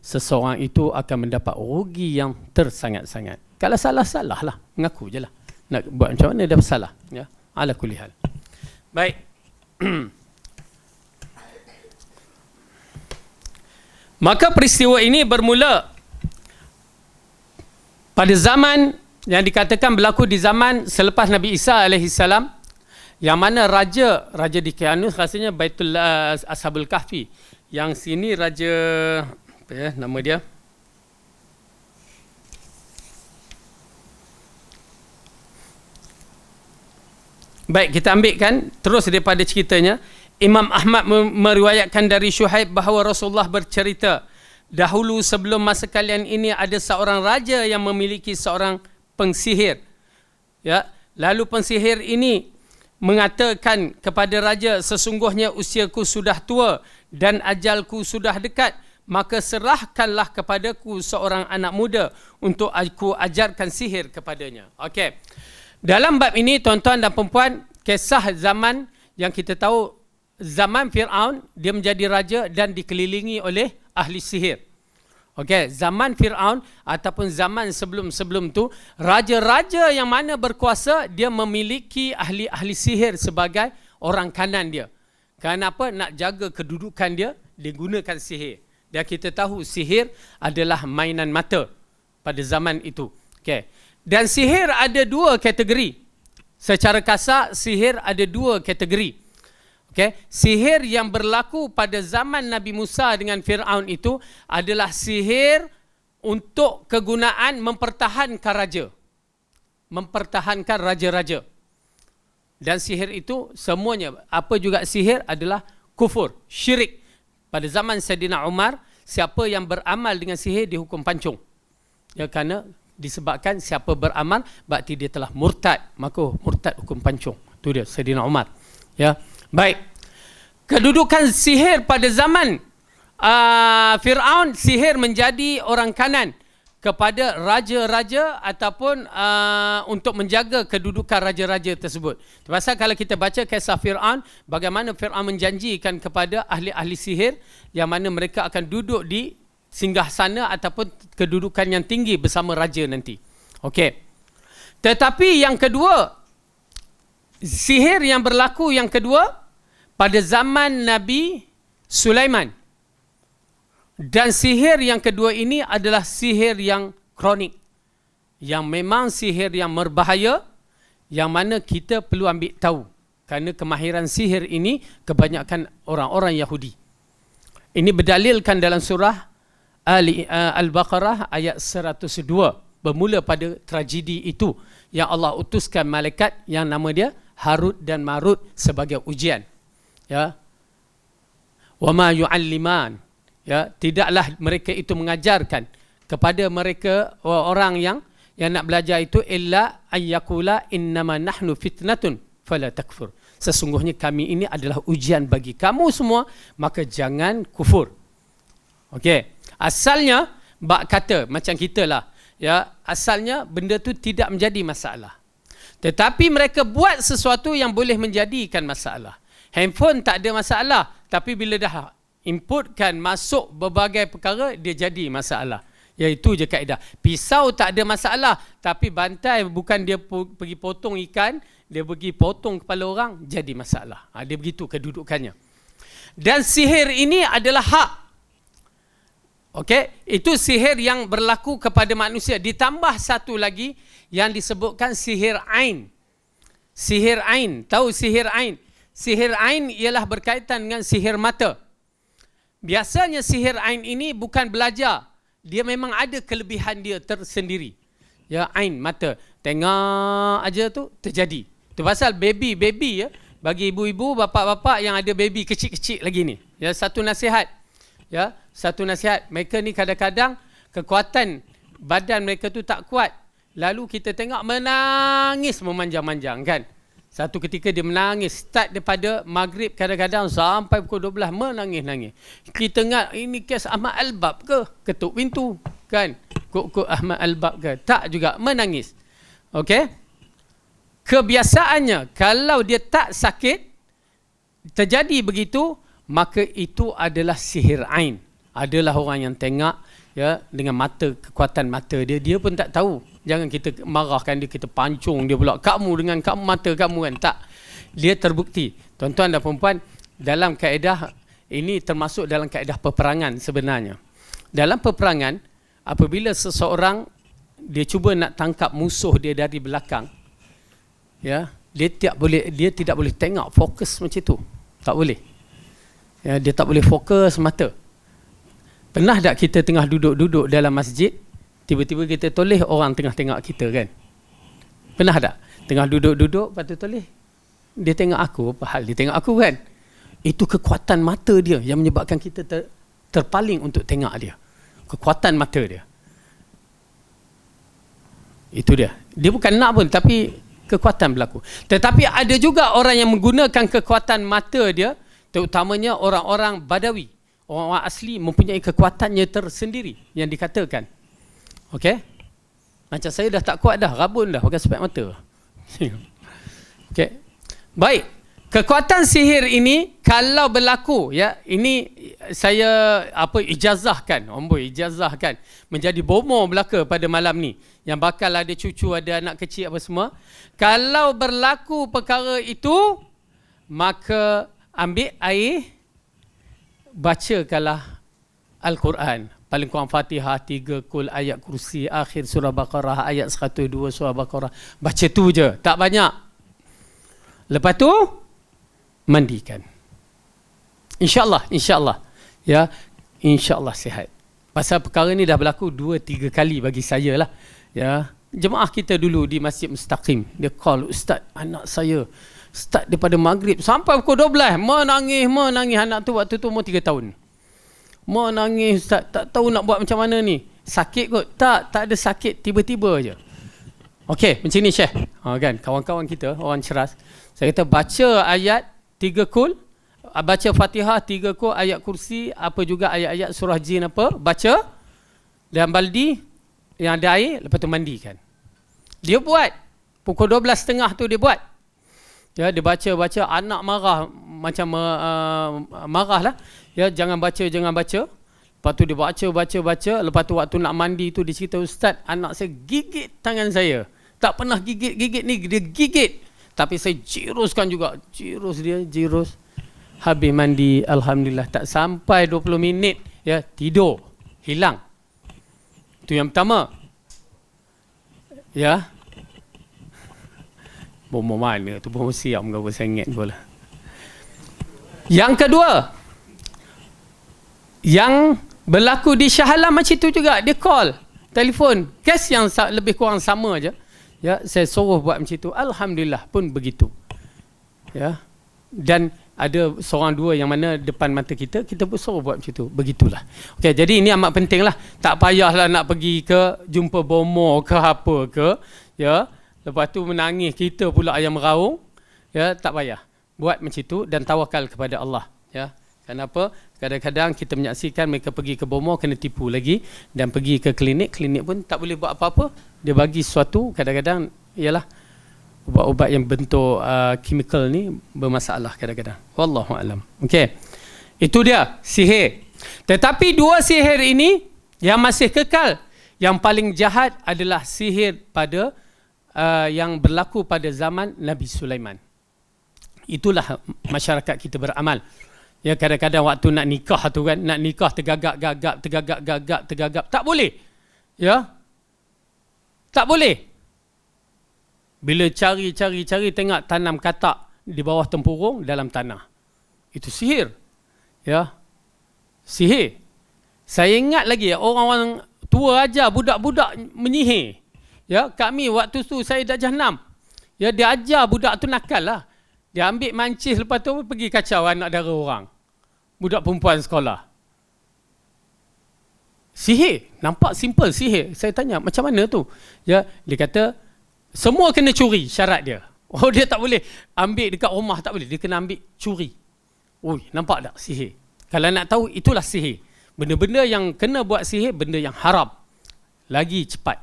seseorang itu akan mendapat rugi yang tersangat-sangat. Kalau salah-salah lah, mengaku je lah. Nak buat macam mana dah bersalah. Ya, ala kulli hal. Baik. Maka peristiwa ini bermula pada zaman yang dikatakan berlaku di zaman selepas Nabi Isa alaihissalam, yang mana raja di Kianus rasanya Baitul Ashabul Kahfi. Yang sini raja apa ya nama dia? Baik, kita ambilkan terus daripada ceritanya. Imam Ahmad meriwayatkan dari Syuhaib bahawa Rasulullah bercerita, dahulu sebelum masa kalian ini ada seorang raja yang memiliki seorang pengsihir. Ya, lalu pengsihir ini mengatakan kepada raja, sesungguhnya usiaku sudah tua dan ajalku sudah dekat, maka serahkanlah kepadaku seorang anak muda untuk aku ajarkan sihir kepadanya. Okey. Dalam bab ini, tuan-tuan dan perempuan, kisah zaman yang kita tahu, zaman Fir'aun, dia menjadi raja dan dikelilingi oleh ahli sihir. Okey, zaman Fir'aun ataupun zaman sebelum-sebelum tu, raja-raja yang mana berkuasa, dia memiliki ahli-ahli sihir sebagai orang kanan dia. Kenapa? Nak jaga kedudukan dia, dia gunakan sihir. Dan kita tahu sihir adalah mainan mata pada zaman itu. Okey. Dan sihir ada dua kategori. Secara kasar, sihir ada dua kategori. Okay. Sihir yang berlaku pada zaman Nabi Musa dengan Fir'aun itu adalah sihir untuk kegunaan mempertahankan raja. Mempertahankan raja-raja. Dan sihir itu semuanya, apa juga sihir adalah kufur, syirik. Pada zaman Saidina Umar, siapa yang beramal dengan sihir dihukum pancung. Ya, kerana disebabkan siapa beramal berarti dia telah murtad, maka murtad hukum pancung. Itu dia Saidina Umar. Ya, baik. Kedudukan sihir pada zaman Fir'aun, sihir menjadi orang kanan kepada raja-raja ataupun untuk menjaga kedudukan raja-raja tersebut. Pasal kalau kita baca kisah Fir'aun, bagaimana Fir'aun menjanjikan kepada ahli-ahli sihir yang mana mereka akan duduk di singgahsana ataupun kedudukan yang tinggi bersama raja nanti. Okey. Tetapi yang kedua, sihir yang berlaku yang kedua pada zaman Nabi Sulaiman. Dan sihir yang kedua ini adalah sihir yang kronik. Yang memang sihir yang berbahaya, yang mana kita perlu ambil tahu. Kerana kemahiran sihir ini kebanyakan orang-orang Yahudi. Ini berdalilkan dalam surah Al-Baqarah ayat 102, bermula pada tragedi itu yang Allah utuskan malaikat yang nama dia Harut dan Marut sebagai ujian. Ya. Wa ma yu'alliman. Ya, tidaklah mereka itu mengajarkan kepada mereka orang yang nak belajar itu illa ayyakula innama nahnu fitnatun fala takfur. Sesungguhnya kami ini adalah ujian bagi kamu semua, maka jangan kufur. Okey. Asalnya bak kata macam kita lah, ya, asalnya benda tu tidak menjadi masalah. Tetapi mereka buat sesuatu yang boleh menjadikan masalah. Handphone tak ada masalah, tapi bila dah inputkan masuk berbagai perkara, dia jadi masalah. Iaitu je kaedah. Pisau tak ada masalah, tapi bantai bukan dia pergi potong ikan, dia pergi potong kepala orang, jadi masalah. Dia begitu kedudukannya. Dan sihir ini adalah hak. Okey, itu sihir yang berlaku kepada manusia. Ditambah satu lagi yang disebutkan sihir ain. Sihir ain, tahu sihir ain? Sihir ain ialah berkaitan dengan sihir mata. Biasanya sihir ain ini bukan belajar. Dia memang ada kelebihan dia tersendiri. Ya, ain, mata. Tengok aja tu terjadi. Itu pasal baby ya. Bagi ibu-ibu, bapa-bapa yang ada baby kecil-kecil lagi ni. Ya, satu nasihat. Ya, satu nasihat, mereka ni kadang-kadang kekuatan badan mereka tu tak kuat. Lalu kita tengok menangis memanjang-manjang kan. Satu ketika dia menangis, start daripada maghrib kadang-kadang sampai pukul 12 menangis-nangis. Kita ingat ini kes Ahmad Al-Bab ke? Ketuk pintu kan. Kok Ahmad Al-Bab ke? Tak juga, menangis. Okey. Kebiasaannya kalau dia tak sakit terjadi begitu, maka itu adalah sihir ain. Adalah orang yang tengok ya dengan mata, kekuatan mata dia pun tak tahu. Jangan kita marahkan dia, kita pancung dia pula. Kamu dengan kamu mata kamu kan. Tak. Dia terbukti. Tuan-tuan dan puan-puan, dalam kaedah ini termasuk dalam kaedah peperangan sebenarnya. Dalam peperangan, apabila seseorang dia cuba nak tangkap musuh dia dari belakang, ya, dia tidak boleh tengok fokus macam tu. Tak boleh. Ya, dia tak boleh fokus mata. Pernah tak kita tengah duduk-duduk dalam masjid, tiba-tiba kita toleh orang tengah tengok kita kan? Pernah tak? Tengah duduk-duduk, lepas tu toleh, dia tengok aku, apa hal dia tengok aku kan? Itu kekuatan mata dia yang menyebabkan kita terpaling untuk tengok dia. Kekuatan mata dia. Itu dia. Dia bukan nak pun, tapi kekuatan berlaku. Tetapi ada juga orang yang menggunakan kekuatan mata dia, terutamanya orang-orang Badawi. Orang-orang asli mempunyai kekuatannya tersendiri yang dikatakan. Okey? Macam saya dah tak kuat dah, rabun dah pakai spek mata. Okey. Baik. Kekuatan sihir ini kalau berlaku, ya, ini saya ijazahkan, ijazahkan menjadi bomo belaka pada malam ni, yang bakal ada cucu, ada anak kecil apa semua. Kalau berlaku perkara itu, maka ambil air, bacakanlah Al-Quran. Paling kurang Fatihah, 3 kul, ayat kursi, akhir surah Baqarah, ayat 102 surah Baqarah. Baca tu je, tak banyak. Lepas tu mandikan. InsyaAllah, insyaAllah. Ya, insyaAllah sihat. Pasal perkara ni dah berlaku 2-3 kali bagi saya lah. Ya, jemaah kita dulu di Masjid Mustaqim, dia call, Ustaz, anak saya start daripada maghrib sampai pukul 12, menangis. Anak tu waktu tu umur 3 tahun. Menangis, Ustaz, tak tahu nak buat macam mana ni. Sakit kot? Tak ada sakit, tiba-tiba je. Okey, macam ni Syekh. Kan, kawan-kawan kita, orang ceras. Saya kata baca ayat 3 kul, baca Fatihah 3 kul, ayat kursi, apa juga ayat-ayat surah jin apa, baca, dan baldi yang ada air, lepas tu mandikan. Dia buat. Pukul 12.30 tu dia buat. Ya, dia baca, anak marah, macam marah lah. Ya, jangan baca. Lepas tu dia baca. Lepas tu waktu nak mandi tu dia cerita, Ustaz, anak saya gigit tangan saya. Tak pernah gigit ni, dia gigit. Tapi saya jiruskan juga. Jirus. Habis mandi, alhamdulillah, tak sampai 20 minit, ya, tidur, hilang. Itu yang pertama. Ya. Bomo mana tu, bomo siap berapa sengit pula. Yang kedua, yang berlaku di Shah Alam macam tu juga, dia call, telefon, kes yang lebih kurang sama je. Ya, saya suruh buat macam tu, alhamdulillah pun begitu. Ya. Dan ada seorang dua yang mana depan mata kita pun suruh buat macam tu. Begitulah. Okey, jadi ini amat penting lah. Tak payahlah nak pergi ke jumpa bomo ke apa ke, ya. Lepas tu menangis kita pula yang meraung, ya, tak payah. Buat macam tu dan tawakal kepada Allah, ya. Kenapa? Kadang-kadang kita menyaksikan mereka pergi ke bomo kena tipu lagi, dan pergi ke klinik pun tak boleh buat apa-apa. Dia bagi sesuatu, kadang-kadang ialah ubat-ubat yang bentuk chemical ni bermasalah kadang-kadang. Wallahu alam. Okey. Itu dia sihir. Tetapi dua sihir ini yang masih kekal, yang paling jahat adalah sihir pada yang berlaku pada zaman Nabi Sulaiman. Itulah masyarakat kita beramal. Ya, kadang-kadang waktu nak nikah tu kan, nak nikah tergagap-gagap, tak boleh. Ya. Tak boleh. Bila cari tengok tanam katak di bawah tempurung dalam tanah. Itu sihir. Ya. Sihir. Saya ingat lagi orang-orang tua aja budak-budak menyihir. Ya, kami waktu tu saya darjah 6. Ya, dia ajar budak tu nakal lah. Dia ambil mancis, lepas tu pergi kacau anak dara orang. Budak perempuan sekolah. Sihir. Nampak simple sihir. Saya tanya, macam mana tu? Ya, dia kata, semua kena curi syarat dia. Oh, dia tak boleh ambil dekat rumah, tak boleh. Dia kena ambil curi. Ui, nampak tak sihir? Kalau nak tahu, itulah sihir. Benda-benda yang kena buat sihir, benda yang haram. Lagi cepat.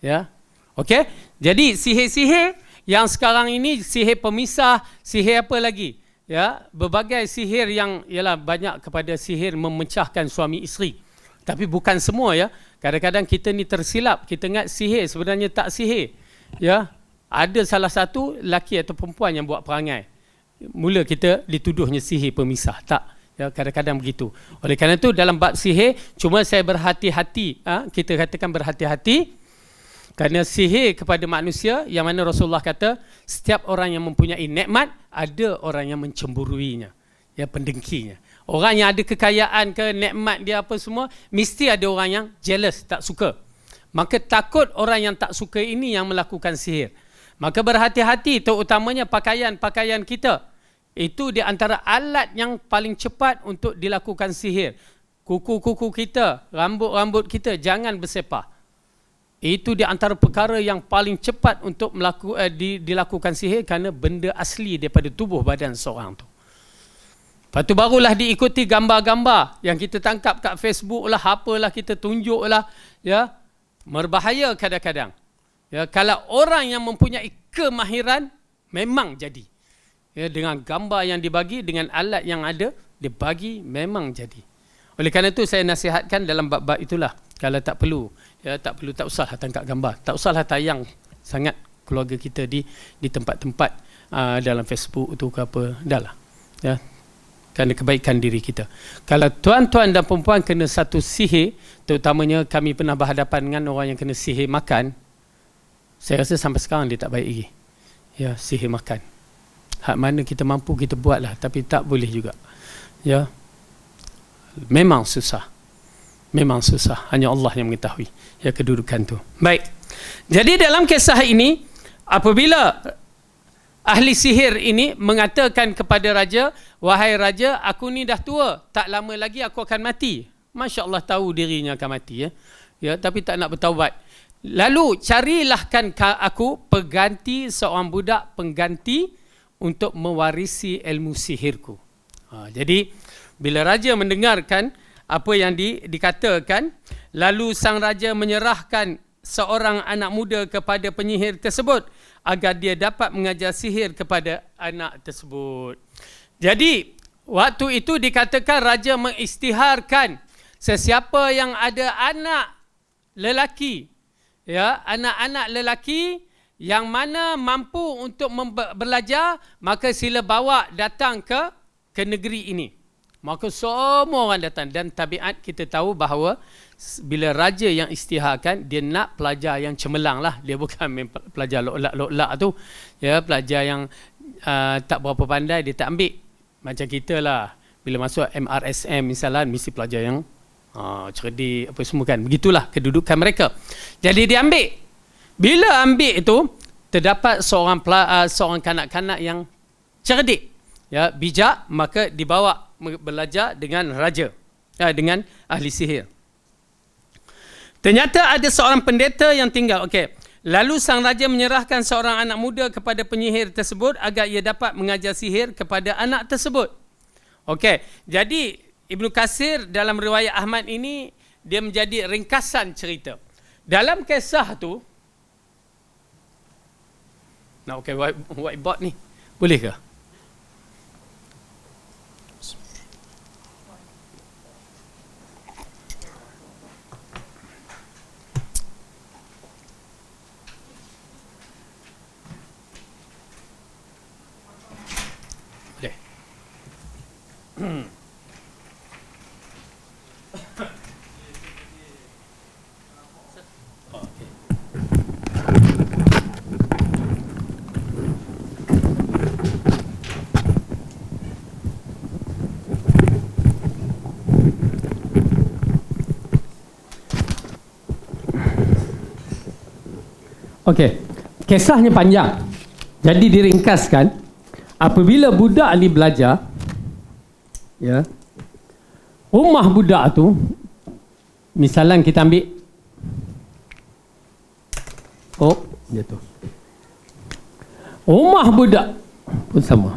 Ya. Okey? Jadi sihir-sihir yang sekarang ini, sihir pemisah, sihir apa lagi? Ya, berbagai sihir yang ialah banyak kepada sihir memecahkan suami isteri. Tapi bukan semua, ya. Kadang-kadang kita ni tersilap, kita ingat sihir, sebenarnya tak sihir. Ya, ada salah satu lelaki atau perempuan yang buat perangai. Mula kita dituduhnya sihir pemisah. Tak. Ya, kadang-kadang begitu. Oleh kerana itu dalam bab sihir, cuma saya berhati-hati, kita katakan berhati-hati, Kerana sihir kepada manusia, yang mana Rasulullah kata, setiap orang yang mempunyai nikmat, ada orang yang mencemburuinya, ya, pendengkinya. Orang yang ada kekayaan ke, nikmat dia apa semua, mesti ada orang yang jealous, tak suka. Maka takut orang yang tak suka ini yang melakukan sihir. Maka berhati-hati, terutamanya pakaian-pakaian kita. Itu di antara alat yang paling cepat untuk dilakukan sihir. Kuku-kuku kita, rambut-rambut kita jangan bersepah. Itu di antara perkara yang paling cepat untuk dilakukan sihir, kerana benda asli daripada tubuh badan seorang tu. Lepas tu barulah diikuti gambar-gambar yang kita tangkap kat Facebook lah, apalah kita tunjuk lah, ya. Berbahaya kadang-kadang. Ya, kalau orang yang mempunyai kemahiran memang jadi. Ya, dengan gambar yang dibagi, dengan alat yang ada, dia bagi memang jadi. Oleh kerana itu saya nasihatkan dalam bab-bab itulah, kalau tak perlu, ya, tak usahlah tangkap gambar, tak usahlah tayang sangat keluarga kita di tempat-tempat dalam Facebook tu ke apa, dah lah, ya, kerana kebaikan diri kita. Kalau tuan-tuan dan perempuan kena satu sihir, terutamanya kami pernah berhadapan dengan orang yang kena sihir makan, saya rasa sampai sekarang dia tak baik lagi, ya, sihir makan. Hak mana kita mampu kita buatlah, tapi tak boleh juga, ya. Memang susah. Memang susah. Hanya Allah yang mengetahui, ya, kedudukan tu. Baik. Jadi dalam kisah ini, apabila ahli sihir ini mengatakan kepada raja, wahai raja, aku ni dah tua, tak lama lagi aku akan mati. Masya Allah tahu dirinya akan mati, ya. Ya, tapi tak nak bertaubat. Lalu carilahkan aku pengganti, seorang budak pengganti untuk mewarisi ilmu sihirku. Jadi bila raja mendengarkan apa yang dikatakan, lalu sang raja menyerahkan seorang anak muda kepada penyihir tersebut agar dia dapat mengajar sihir kepada anak tersebut. Jadi waktu itu dikatakan raja mengisytiharkan sesiapa yang ada anak lelaki, ya, anak-anak lelaki yang mana mampu untuk belajar, maka sila bawa datang ke negeri ini. Maka semua orang datang, dan tabiat kita tahu bahawa bila raja yang isytiharkan, dia nak pelajar yang cemerlang lah. Dia bukan pelajar lok-lak tu, ya, pelajar yang tak berapa pandai dia tak ambil. Macam kita lah, bila masuk MRSM misalnya, mesti pelajar yang cerdik apa semua kan. Begitulah kedudukan mereka. Jadi dia ambil. Bila ambil itu, terdapat seorang kanak-kanak yang cerdik, ya, bijak, maka dibawa belajar dengan raja, dengan ahli sihir. Ternyata ada seorang pendeta yang tinggal. Okey. Lalu sang raja menyerahkan seorang anak muda kepada penyihir tersebut agar ia dapat mengajar sihir kepada anak tersebut. Okey. Jadi Ibnu Katsir dalam riwayat Ahmad ini, dia menjadi ringkasan cerita. Dalam kisah tu, nah, okey, whiteboard ni boleh ke? Okey, kisahnya panjang. Jadi diringkaskan, apabila budak ni belajar, ya, rumah budak tu, misalnya kita ambil, jatuh. Rumah budak pun sama.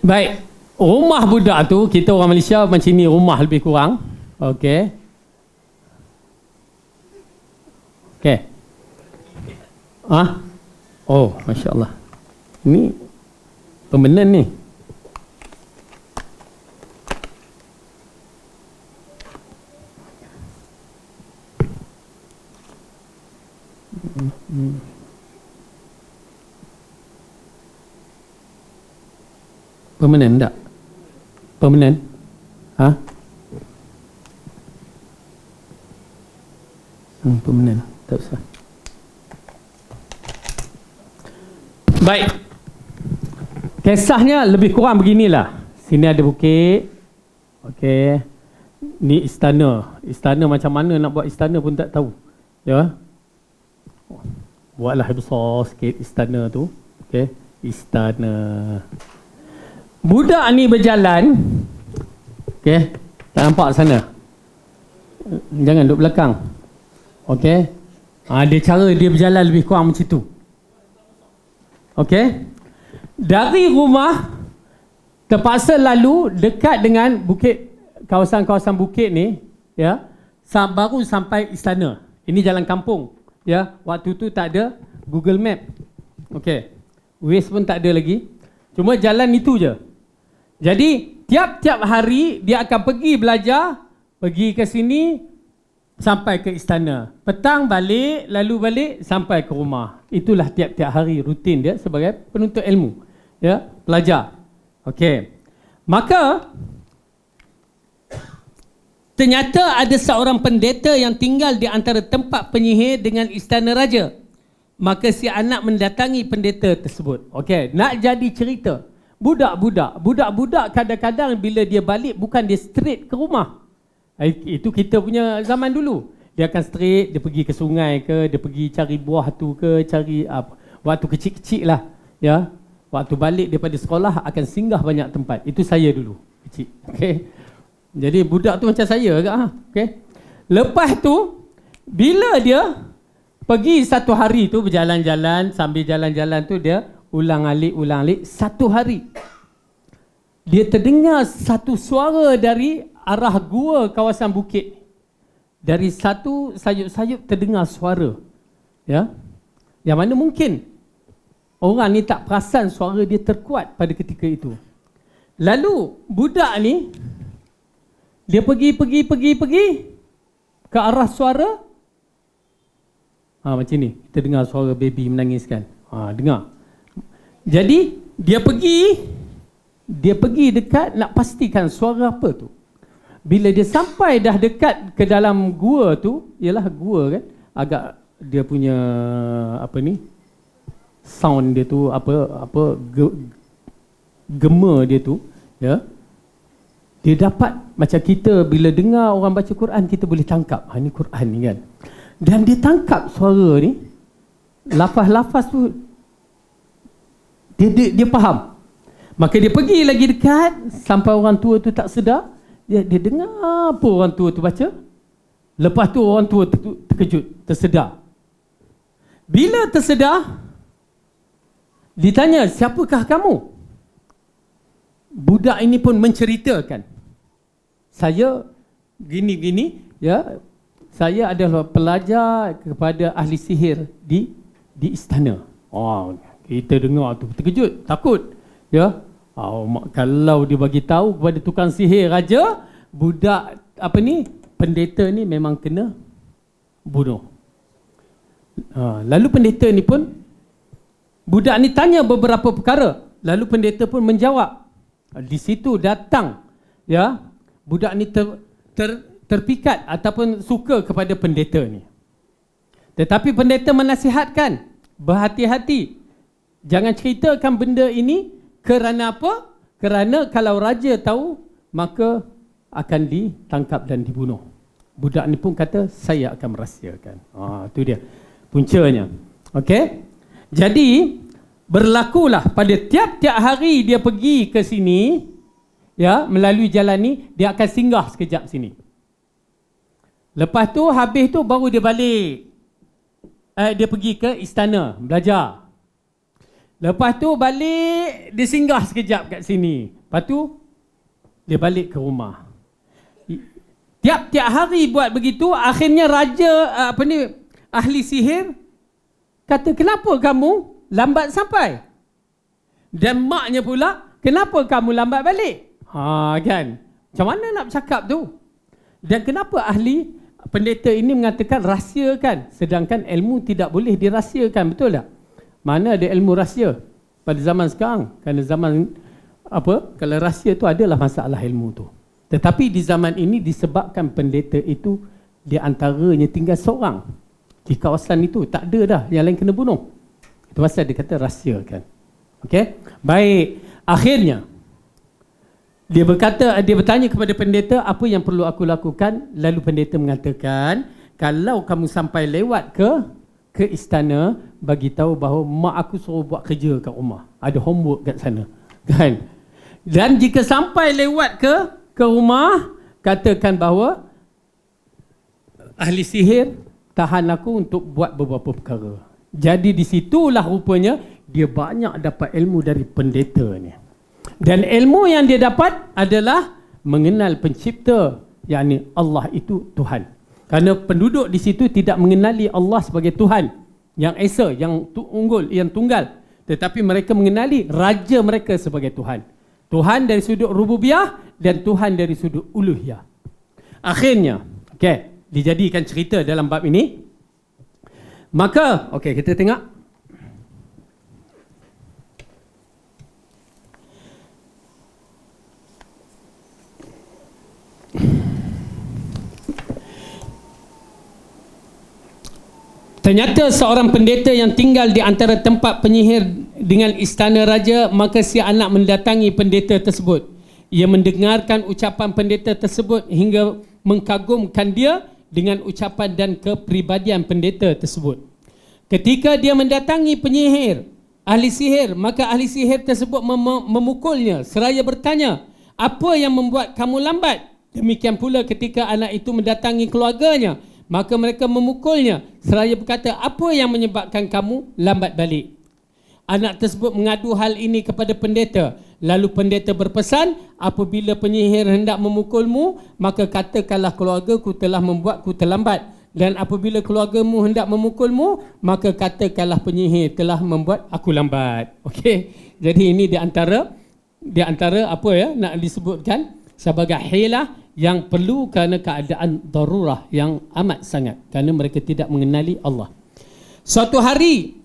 Baik, rumah budak tu, kita orang Malaysia macam ni rumah lebih kurang. Okey. Okey. Oh, Masya Allah. Ini permanen ni. Permanen tak? Permanen? Permanent. Tak usah. Baik. Kisahnya lebih kurang beginilah. Sini ada bukit. Okey. Ni istana. Istana macam mana nak buat istana pun tak tahu. Ya. Buatlah besar sikit istana tu. Okey. Istana. Budak ni berjalan. Okey. Tak nampak sana. Jangan duduk belakang. Okey. Dia cara dia berjalan lebih kurang macam tu. Okey. Dari rumah terpaksa lalu dekat dengan bukit, kawasan-kawasan bukit ni, ya, baru sampai istana. Ini jalan kampung, ya. Waktu tu tak ada Google Map. Okey. Waze pun tak ada lagi. Cuma jalan itu je. Jadi tiap-tiap hari dia akan pergi belajar, pergi ke sini sampai ke istana. Petang balik, lalu balik sampai ke rumah. Itulah tiap-tiap hari rutin dia sebagai penuntut ilmu. Ya, pelajar. Okey. Maka ternyata ada seorang pendeta yang tinggal di antara tempat penyihir dengan istana raja. Maka si anak mendatangi pendeta tersebut. Okey, nak jadi cerita. Budak-budak kadang-kadang bila dia balik bukan dia straight ke rumah. Itu kita punya zaman dulu. Dia akan straight, dia pergi ke sungai ke, dia pergi cari buah tu ke, cari apa. Waktu kecil-kecil lah, ya. Waktu balik daripada sekolah akan singgah banyak tempat. Itu saya dulu, kecil. Okey. Jadi budak tu macam saya agak. Okey. Lepas tu bila dia pergi satu hari tu berjalan-jalan, sambil jalan-jalan tu dia ulang-alik satu hari. Dia terdengar satu suara dari arah gua kawasan bukit. Dari satu sayup-sayup terdengar suara. Ya. Yang mana mungkin orang ni tak perasan suara dia terkuat pada ketika itu. Lalu budak ni dia pergi ke arah suara. Macam ni. Kita dengar suara baby menangis kan. Dengar. Jadi dia pergi dekat nak pastikan suara apa tu. Bila dia sampai dah dekat ke dalam gua tu, ialah gua kan, agak dia punya apa ni, sound dia tu gema dia tu, ya. Dia dapat macam kita bila dengar orang baca Quran kita boleh tangkap, ini Quran ni kan. Dan dia tangkap suara ni, lafaz-lafaz tu dia faham. Maka dia pergi lagi dekat sampai orang tua tu tak sedar. Dia dengar apa orang tua tu baca. Lepas tu orang tua terkejut, tersedar. Bila tersedar, ditanya, siapakah kamu? Budak ini pun menceritakan, saya gini-gini, ya, saya adalah pelajar kepada ahli sihir di istana. Kita dengar tu terkejut, takut, ya. Kalau dia bagi tahu kepada tukang sihir raja, budak pendeta ni memang kena bunuh. Lalu pendeta ni pun, budak ni tanya beberapa perkara, lalu pendeta pun menjawab. Di situ datang, ya, budak ni terpikat ataupun suka kepada pendeta ni. Tetapi pendeta menasihatkan, berhati-hati, jangan ceritakan benda ini. Kerana apa? Kerana kalau raja tahu, maka akan ditangkap dan dibunuh. Budak ni pun kata, saya akan merahsiakan. Itu dia puncanya. Okey. Jadi berlakulah pada tiap-tiap hari dia pergi ke sini, ya, melalui jalan ni, dia akan singgah sekejap sini. Lepas tu habis tu baru dia balik. Dia pergi ke istana belajar. Lepas tu balik, dia singgah sekejap kat sini. Lepas tu dia balik ke rumah. Tiap-tiap hari buat begitu, akhirnya raja ahli sihir kata, kenapa kamu lambat sampai? Dan maknya pula, kenapa kamu lambat balik? Kan? Macam mana nak bercakap tu? Dan kenapa ahli pendeta ini mengatakan rahsiakan, sedangkan ilmu tidak boleh dirahsiakan, betul tak? Mana ada ilmu rahsia pada zaman sekarang? Kerana zaman kalau rahsia tu adalah masalah ilmu tu. Tetapi di zaman ini disebabkan pendeta itu Di antaranya tinggal seorang di kawasan itu, tak ada dah, yang lain kena bunuh. Itu pasal dia kata rahsiakan. Okey, baik. Akhirnya dia bertanya kepada pendeta, apa yang perlu aku lakukan? Lalu pendeta mengatakan, kalau kamu sampai lewat ke istana, bagi tahu bahawa mak aku suruh buat kerja kat rumah, ada homework kat sana, kan? Dan jika sampai lewat ke rumah, katakan bahawa ahli sihir tahan aku untuk buat beberapa perkara. Jadi di situlah rupanya dia banyak dapat ilmu dari pendeta ni. Dan ilmu yang dia dapat adalah mengenal pencipta, yakni Allah itu Tuhan. Kerana penduduk di situ tidak mengenali Allah sebagai Tuhan yang esa, yang unggul, yang tunggal, tetapi mereka mengenali raja mereka sebagai Tuhan. Tuhan dari sudut rububiyah dan Tuhan dari sudut uluhiyah. Akhirnya, dijadikan cerita dalam bab ini. Maka, kita tengok. Ternyata seorang pendeta yang tinggal di antara tempat penyihir dengan istana raja, maka si anak mendatangi pendeta tersebut. Ia mendengarkan ucapan pendeta tersebut hingga mengagumkan dia dengan ucapan dan kepribadian pendeta tersebut. Ketika dia mendatangi penyihir, ahli sihir, maka ahli sihir tersebut memukulnya seraya bertanya, apa yang membuat kamu lambat? Demikian pula ketika anak itu mendatangi keluarganya, maka mereka memukulnya seraya berkata, apa yang menyebabkan kamu lambat balik? Anak tersebut mengadu hal ini kepada pendeta. Lalu pendeta berpesan, apabila penyihir hendak memukulmu, maka katakanlah keluargaku telah membuatku terlambat. Dan apabila keluargamu hendak memukulmu, maka katakanlah penyihir telah membuat aku lambat. Okey. Jadi ini di antara apa ya nak disebutkan sebagai hilah yang perlu kerana keadaan darurah yang amat sangat, kerana mereka tidak mengenali Allah. Suatu hari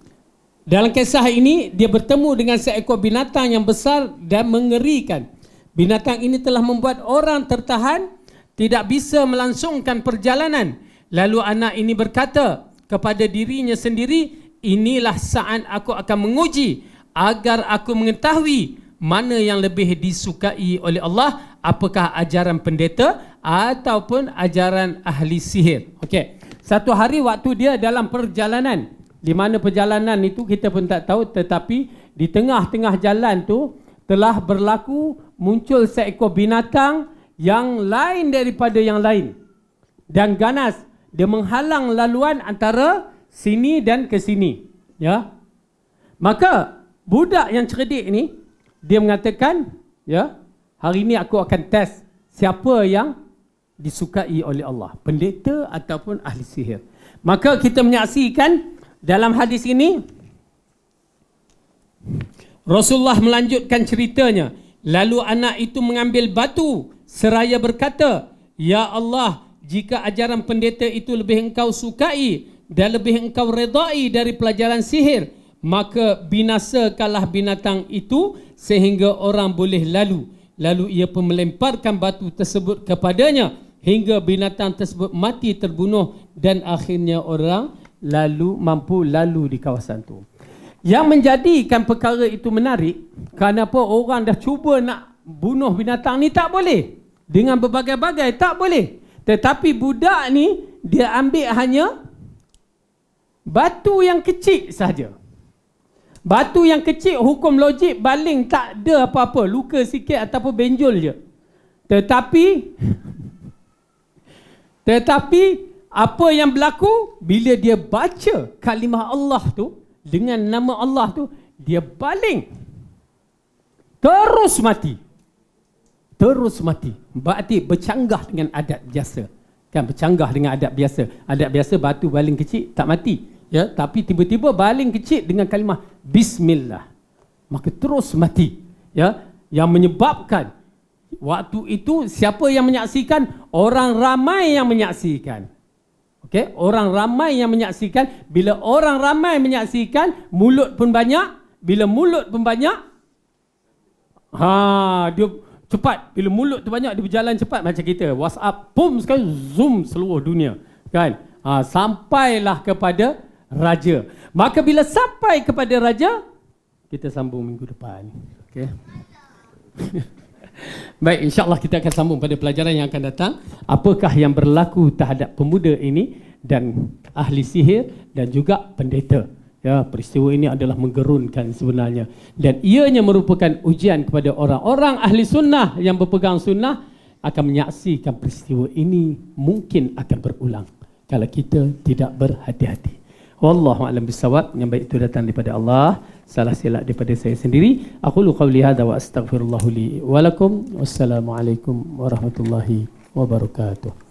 dalam kisah ini, dia bertemu dengan seekor binatang yang besar dan mengerikan. Binatang ini telah membuat orang tertahan, tidak bisa melangsungkan perjalanan. Lalu anak ini berkata kepada dirinya sendiri, inilah saat aku akan menguji agar aku mengetahui mana yang lebih disukai oleh Allah, apakah ajaran pendeta ataupun ajaran ahli sihir. Okey. Satu hari waktu dia dalam perjalanan, di mana perjalanan itu kita pun tak tahu, tetapi di tengah-tengah jalan tu telah berlaku muncul seekor binatang yang lain daripada yang lain dan ganas. Dia menghalang laluan antara sini dan ke sini, ya. Maka budak yang cerdik ni, dia mengatakan, ya, hari ini aku akan test siapa yang disukai oleh Allah, pendeta ataupun ahli sihir. Maka kita menyaksikan dalam hadis ini, Rasulullah melanjutkan ceritanya. Lalu anak itu mengambil batu seraya berkata, ya Allah, jika ajaran pendeta itu lebih engkau sukai dan lebih engkau redai dari pelajaran sihir, maka binasakanlah binatang itu sehingga orang boleh lalu. Lalu ia pun melemparkan batu tersebut kepadanya hingga binatang tersebut mati terbunuh dan akhirnya orang mampu lalu di kawasan itu. Yang menjadikan perkara itu menarik, kenapa orang dah cuba nak bunuh binatang ni tak boleh, dengan berbagai-bagai tak boleh. Tetapi budak ni dia ambil hanya batu yang kecil saja. Batu yang kecil, hukum logik baling tak ada apa-apa, luka sikit ataupun benjol je. Tetapi apa yang berlaku bila dia baca kalimah Allah tu dengan nama Allah tu, dia baling terus mati. Berarti bercanggah dengan adat biasa. Kan bercanggah dengan adat biasa. Adat biasa batu baling kecil tak mati, ya, tapi tiba-tiba baling kecil dengan kalimah bismillah, maka terus mati, ya. Yang menyebabkan waktu itu siapa yang menyaksikan? Orang ramai yang menyaksikan. Okey, orang ramai yang menyaksikan. Bila orang ramai menyaksikan, mulut pun banyak. Bila mulut pun banyak, dia cepat. Bila mulut tu banyak, dia berjalan cepat macam kita. WhatsApp, pum sekali, zoom seluruh dunia. kan? Sampailah kepada raja. Maka bila sampai kepada raja, kita sambung minggu depan. Okey. Baik, insya-Allah kita akan sambung pada pelajaran yang akan datang. Apakah yang berlaku terhadap pemuda ini dan ahli sihir dan juga pendeta. Ya, peristiwa ini adalah menggerunkan sebenarnya, dan ianya merupakan ujian kepada orang-orang ahli sunnah yang berpegang sunnah akan menyaksikan peristiwa ini mungkin akan berulang kalau kita tidak berhati-hati. Wallahu a'lam bissawab. Yang baik itu datang daripada Allah, salah silap daripada saya sendiri. Aqulu qawli hadza wa astaghfirullah li wa lakum. Wassalamualaikum warahmatullahi wabarakatuh.